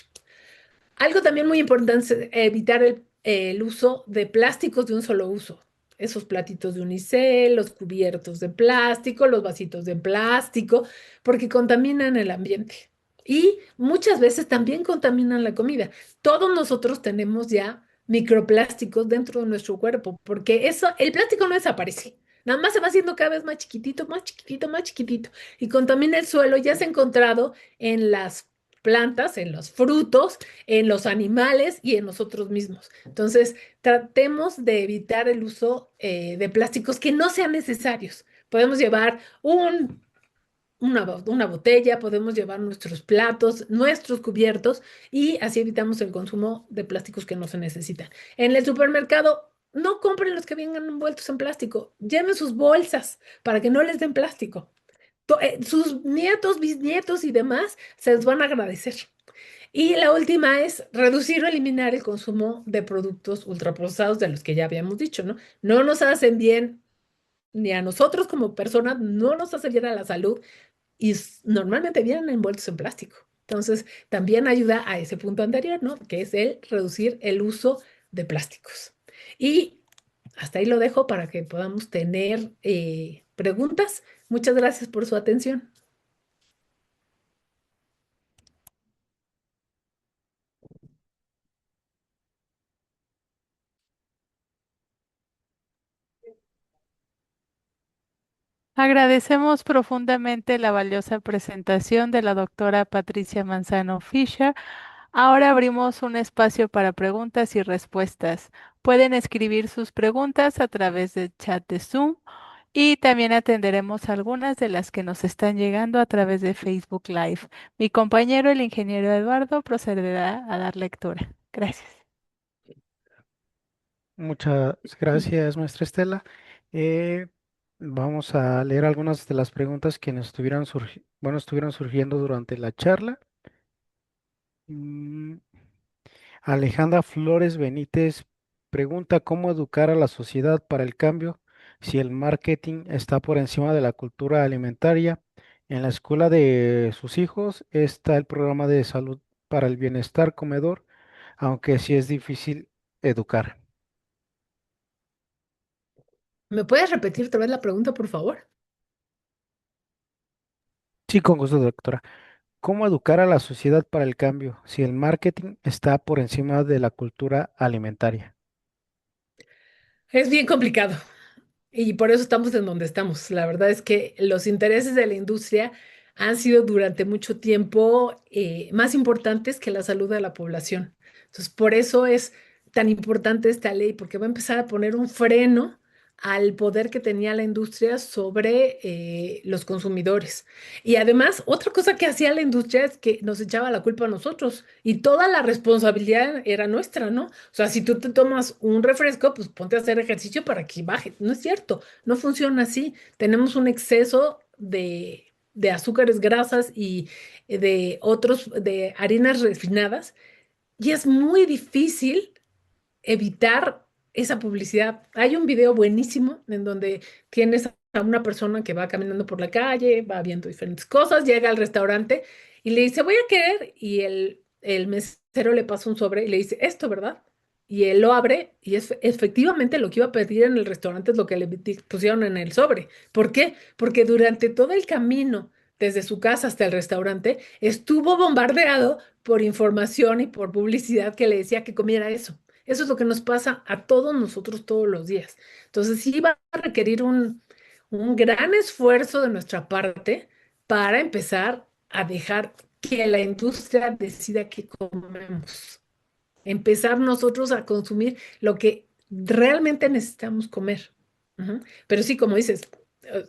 Algo también muy importante es evitar el uso de plásticos de un solo uso. Esos platitos de unicel, los cubiertos de plástico, los vasitos de plástico, porque contaminan el ambiente. Y muchas veces también contaminan la comida. Todos nosotros tenemos ya microplásticos dentro de nuestro cuerpo, porque el plástico no desaparece. Nada más se va haciendo cada vez más chiquitito, más chiquitito, más chiquitito. Y contamina el suelo. Ya se ha encontrado en las plantas, en los frutos, en los animales y en nosotros mismos. Entonces, tratemos de evitar el uso de plásticos que no sean necesarios. Podemos llevar una botella, podemos llevar nuestros platos, nuestros cubiertos y así evitamos el consumo de plásticos que no se necesitan. En el supermercado, no compren los que vengan envueltos en plástico, lleven sus bolsas para que no les den plástico. Sus nietos, bisnietos y demás se les van a agradecer. Y la última es reducir o eliminar el consumo de productos ultraprocesados de los que ya habíamos dicho, ¿no? No nos hacen bien ni a nosotros como personas, no nos hace bien a la salud y normalmente vienen envueltos en plástico. Entonces, también ayuda a ese punto anterior, ¿no? Que es el reducir el uso de plásticos. Y hasta ahí lo dejo para que podamos tener preguntas. Muchas gracias por su atención. Agradecemos profundamente la valiosa presentación de la doctora Patricia Manzano Fisher. Ahora abrimos un espacio para preguntas y respuestas. Pueden escribir sus preguntas a través del chat de Zoom y también atenderemos algunas de las que nos están llegando a través de Facebook Live. Mi compañero, el ingeniero Eduardo, procederá a dar lectura. Gracias. Muchas gracias, maestra Estela. Eh, Vamos a leer algunas de las preguntas que nos estuvieron surgiendo durante la charla. Mm, Alejandra Flores Benítez pregunta cómo educar a la sociedad para el cambio si el marketing está por encima de la cultura alimentaria. En la escuela de sus hijos está el programa de salud para el bienestar comedor, aunque sí es difícil educar. ¿Me puedes repetir otra vez la pregunta, por favor? Sí, con gusto, doctora. ¿Cómo educar a la sociedad para el cambio si el marketing está por encima de la cultura alimentaria? Es bien complicado. Y por eso estamos en donde estamos. La verdad es que los intereses de la industria han sido durante mucho tiempo más importantes que la salud de la población. Entonces, por eso es tan importante esta ley, porque va a empezar a poner un freno al poder que tenía la industria sobre los consumidores. Y además, otra cosa que hacía la industria es que nos echaba la culpa a nosotros y toda la responsabilidad era nuestra, ¿no? O sea, si tú te tomas un refresco, pues ponte a hacer ejercicio para que baje. No es cierto, no funciona así. Tenemos un exceso de azúcares, grasas y de harinas refinadas y es muy difícil evitar esa publicidad. Hay un video buenísimo en donde tienes a una persona que va caminando por la calle, va viendo diferentes cosas, llega al restaurante y le dice, voy a querer, y el mesero le pasa un sobre y le dice, esto, ¿verdad? Y él lo abre y es efectivamente lo que iba a pedir en el restaurante es lo que le pusieron en el sobre. ¿Por qué? Porque durante todo el camino, desde su casa hasta el restaurante, estuvo bombardeado por información y por publicidad que le decía que comiera eso. Eso es lo que nos pasa a todos nosotros todos los días. Entonces, sí va a requerir un gran esfuerzo de nuestra parte para empezar a dejar que la industria decida qué comemos. Empezar nosotros a consumir lo que realmente necesitamos comer. Ujú. Pero sí, como dices,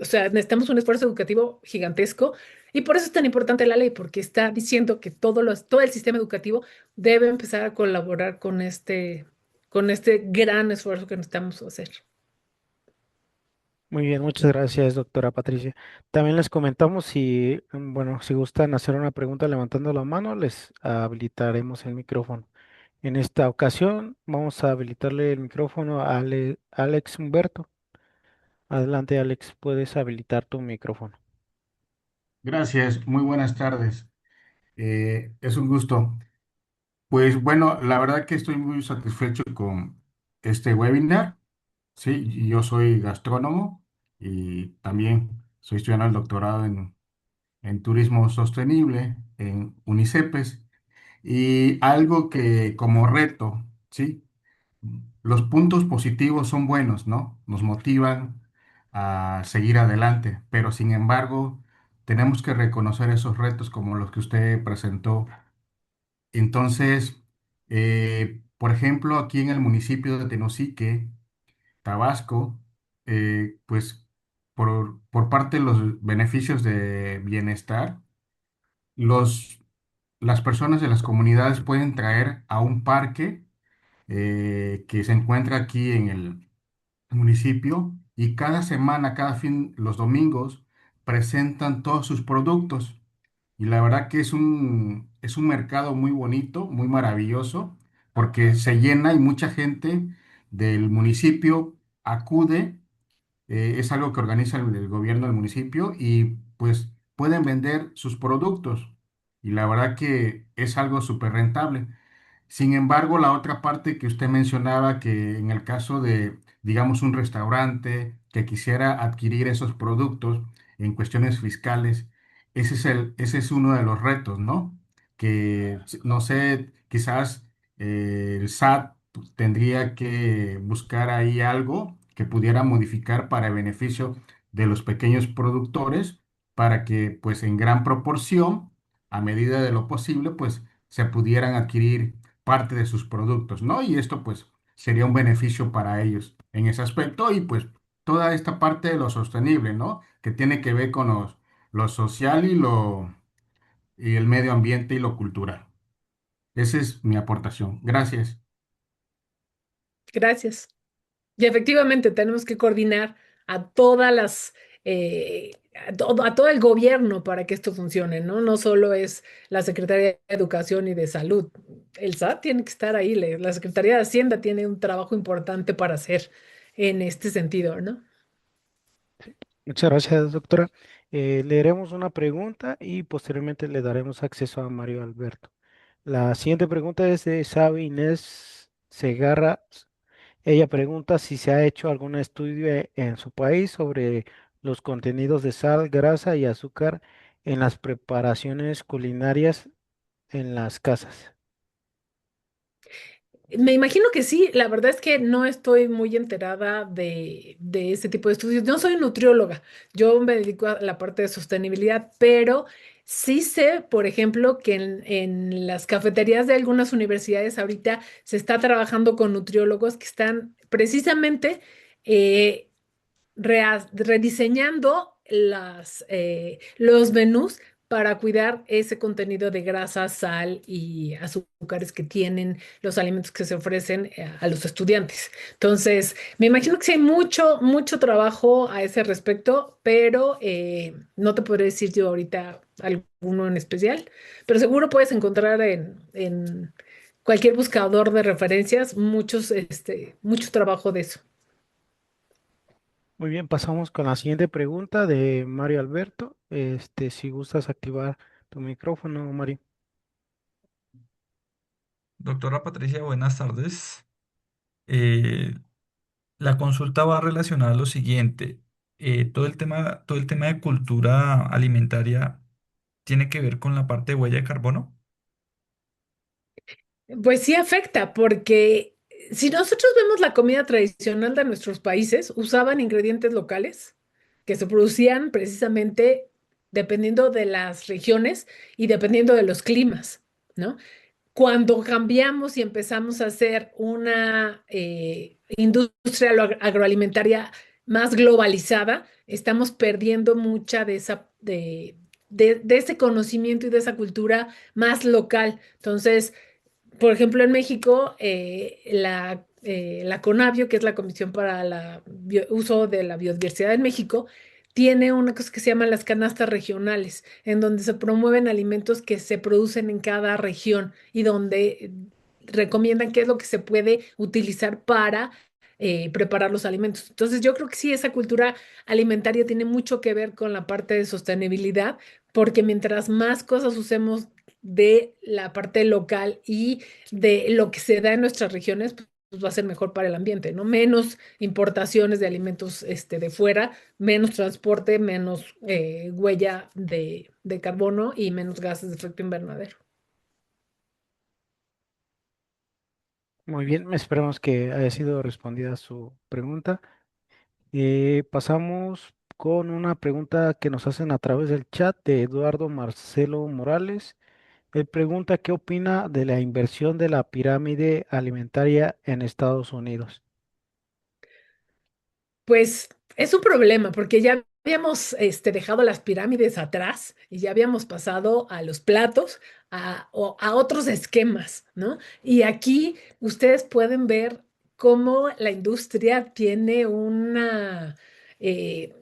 o sea, necesitamos un esfuerzo educativo gigantesco y por eso es tan importante la ley, porque está diciendo que todo el sistema educativo debe empezar a colaborar con este gran esfuerzo que necesitamos hacer. Muy bien, muchas gracias, doctora Patricia. También les comentamos si, bueno, si gustan hacer una pregunta levantando la mano, les habilitaremos el micrófono. En esta ocasión vamos a habilitarle el micrófono a Alex Humberto. Adelante, Alex, puedes habilitar tu micrófono. Gracias, muy buenas tardes. Es un gusto. Pues bueno, la verdad que estoy muy satisfecho con este webinar. Sí, y yo soy gastrónomo y también soy estudiando el doctorado en turismo sostenible en UNICEPES. Y algo que como reto, ¿sí? Los puntos positivos son buenos, ¿no? Nos motivan a seguir adelante, pero sin embargo, tenemos que reconocer esos retos como los que usted presentó. Entonces, por ejemplo, aquí en el municipio de Tenosique, Tabasco, pues por parte de los beneficios de bienestar, los, las personas de las comunidades pueden traer a un parque que se encuentra aquí en el municipio y cada semana, cada fin, los domingos, presentan todos sus productos. Y la verdad que es es un mercado muy bonito, muy maravilloso, porque se llena y mucha gente del municipio acude. Es algo que organiza el gobierno del municipio y pues pueden vender sus productos. Y la verdad que es algo súper rentable. Sin embargo, la otra parte que usted mencionaba, que en el caso de, digamos, un restaurante que quisiera adquirir esos productos en cuestiones fiscales, ese es uno de los retos, ¿no? Que, no sé, quizás el SAT tendría que buscar ahí algo que pudiera modificar para el beneficio de los pequeños productores, para que, pues, en gran proporción, a medida de lo posible, pues, se pudieran adquirir parte de sus productos, ¿no? Y esto pues sería un beneficio para ellos en ese aspecto y pues toda esta parte de lo sostenible, ¿no? Que tiene que ver con lo social y el medio ambiente y lo cultural. Esa es mi aportación. Gracias. Gracias. Y efectivamente tenemos que coordinar a todas a todo el gobierno para que esto funcione, ¿no? No solo es la Secretaría de Educación y de Salud. El SAT tiene que estar ahí, la Secretaría de Hacienda tiene un trabajo importante para hacer en este sentido, ¿no? Muchas gracias, doctora. Leeremos una pregunta y posteriormente le daremos acceso a Mario Alberto. La siguiente pregunta es de Sabi Inés Segarra. Ella pregunta si se ha hecho algún estudio en su país sobre los contenidos de sal, grasa y azúcar en las preparaciones culinarias en las casas. Me imagino que sí, la verdad es que no estoy muy enterada de este tipo de estudios. No soy nutrióloga, yo me dedico a la parte de sostenibilidad, pero sí sé, por ejemplo, que en las cafeterías de algunas universidades ahorita se está trabajando con nutriólogos que están precisamente eh, rediseñando los menús para cuidar ese contenido de grasa, sal y azúcares que tienen los alimentos que se ofrecen a los estudiantes. Entonces, me imagino que sí hay mucho trabajo a ese respecto, pero no te podré decir yo ahorita alguno en especial, pero seguro puedes encontrar en cualquier buscador de referencias mucho trabajo de eso. Muy bien, pasamos con la siguiente pregunta de Mario Alberto. Si gustas activar tu micrófono, Mario. Doctora Patricia, buenas tardes. Eh, la consulta va relacionada a lo siguiente. Todo el tema de cultura alimentaria tiene que ver con la parte de huella de carbono. Pues sí afecta, porque si nosotros vemos la comida tradicional de nuestros países, usaban ingredientes locales que se producían precisamente dependiendo de las regiones y dependiendo de los climas, ¿no? Cuando cambiamos y empezamos a hacer una industria agroalimentaria más globalizada, estamos perdiendo mucha de ese conocimiento y de esa cultura más local. Entonces, por ejemplo, en México, la CONABIO, que es la Comisión para el Uso de la Biodiversidad en México, tiene una cosa que se llama las canastas regionales, en donde se promueven alimentos que se producen en cada región y donde recomiendan qué es lo que se puede utilizar para preparar los alimentos. Entonces, yo creo que sí, esa cultura alimentaria tiene mucho que ver con la parte de sostenibilidad, porque mientras más cosas usemos de la parte local y de lo que se da en nuestras regiones, pues va a ser mejor para el ambiente, ¿no? Menos importaciones de alimentos de fuera, menos transporte, menos huella de carbono y menos gases de efecto invernadero. Muy bien, esperamos que haya sido respondida su pregunta. Pasamos con una pregunta que nos hacen a través del chat de Eduardo Marcelo Morales. Él pregunta qué opina de la inversión de la pirámide alimentaria en Estados Unidos. Pues es un problema porque ya habíamos dejado las pirámides atrás y ya habíamos pasado a los platos, a otros esquemas, ¿no? Y aquí ustedes pueden ver cómo la industria tiene eh,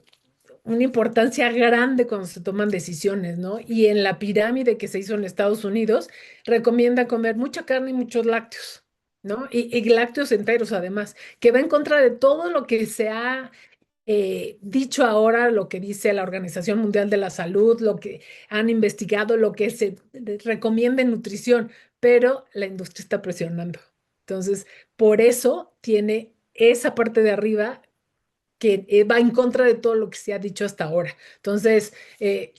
una importancia grande cuando se toman decisiones, ¿no? Y en la pirámide que se hizo en Estados Unidos, recomienda comer mucha carne y muchos lácteos, ¿no? Y lácteos enteros además, que va en contra de todo lo que se ha dicho ahora, lo que dice la Organización Mundial de la Salud, lo que han investigado, lo que se recomienda en nutrición, pero la industria está presionando. Entonces, por eso tiene esa parte de arriba que va en contra de todo lo que se ha dicho hasta ahora. Entonces,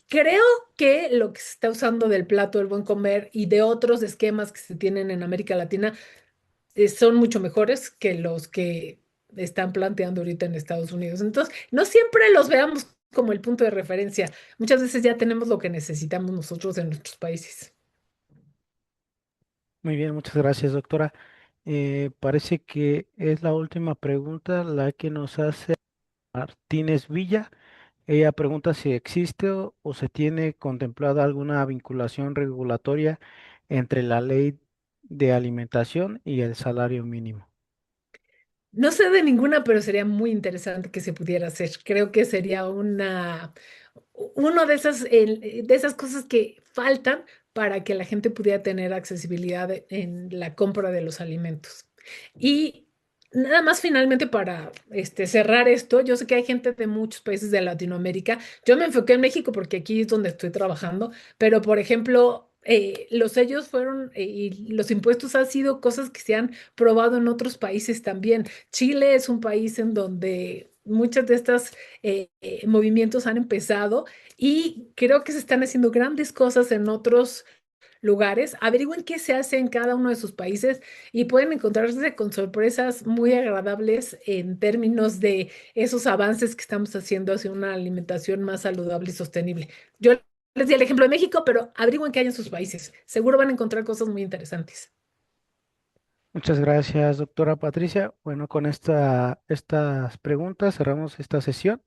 creo que lo que se está usando del plato del buen comer y de otros esquemas que se tienen en América Latina son mucho mejores que los que están planteando ahorita en Estados Unidos. Entonces, no siempre los veamos como el punto de referencia. Muchas veces ya tenemos lo que necesitamos nosotros en nuestros países. Muy bien, muchas gracias, doctora. Parece que es la última pregunta la que nos hace Martínez Villa. Ella pregunta si existe o se tiene contemplada alguna vinculación regulatoria entre la ley de alimentación y el salario mínimo. No sé de ninguna, pero sería muy interesante que se pudiera hacer. Creo que sería uno de esas cosas que faltan para que la gente pudiera tener accesibilidad en la compra de los alimentos. Y nada más finalmente para cerrar esto, yo sé que hay gente de muchos países de Latinoamérica. Yo me enfoqué en México porque aquí es donde estoy trabajando, pero por ejemplo, los sellos fueron y los impuestos han sido cosas que se han probado en otros países también. Chile es un país en donde muchas de estas movimientos han empezado y creo que se están haciendo grandes cosas en otros lugares. Averigüen qué se hace en cada uno de sus países y pueden encontrarse con sorpresas muy agradables en términos de esos avances que estamos haciendo hacia una alimentación más saludable y sostenible. Yo les di el ejemplo de México, pero averigüen qué hay en sus países. Seguro van a encontrar cosas muy interesantes. Muchas gracias, doctora Patricia. Bueno, con estas preguntas cerramos esta sesión.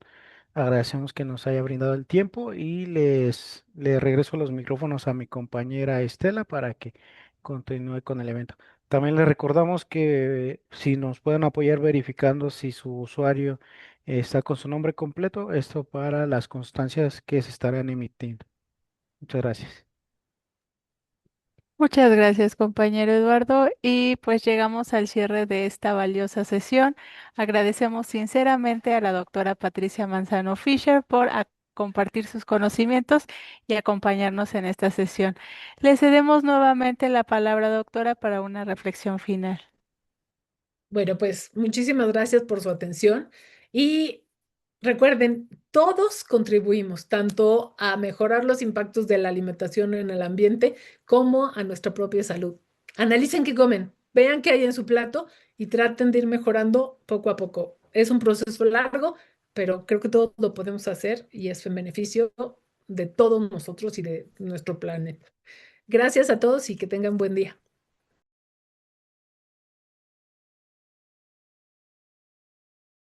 Agradecemos que nos haya brindado el tiempo y les regreso los micrófonos a mi compañera Estela para que continúe con el evento. También les recordamos que si nos pueden apoyar verificando si su usuario está con su nombre completo, esto para las constancias que se estarán emitiendo. Muchas gracias. Muchas gracias, compañero Eduardo. Y pues llegamos al cierre de esta valiosa sesión. Agradecemos sinceramente a la doctora Patricia Manzano Fisher por compartir sus conocimientos y acompañarnos en esta sesión. Le cedemos nuevamente la palabra, doctora, para una reflexión final. Bueno, pues muchísimas gracias por su atención y recuerden, todos contribuimos tanto a mejorar los impactos de la alimentación en el ambiente como a nuestra propia salud. Analicen qué comen, vean qué hay en su plato y traten de ir mejorando poco a poco. Es un proceso largo, pero creo que todos lo podemos hacer y es en beneficio de todos nosotros y de nuestro planeta. Gracias a todos y que tengan buen día.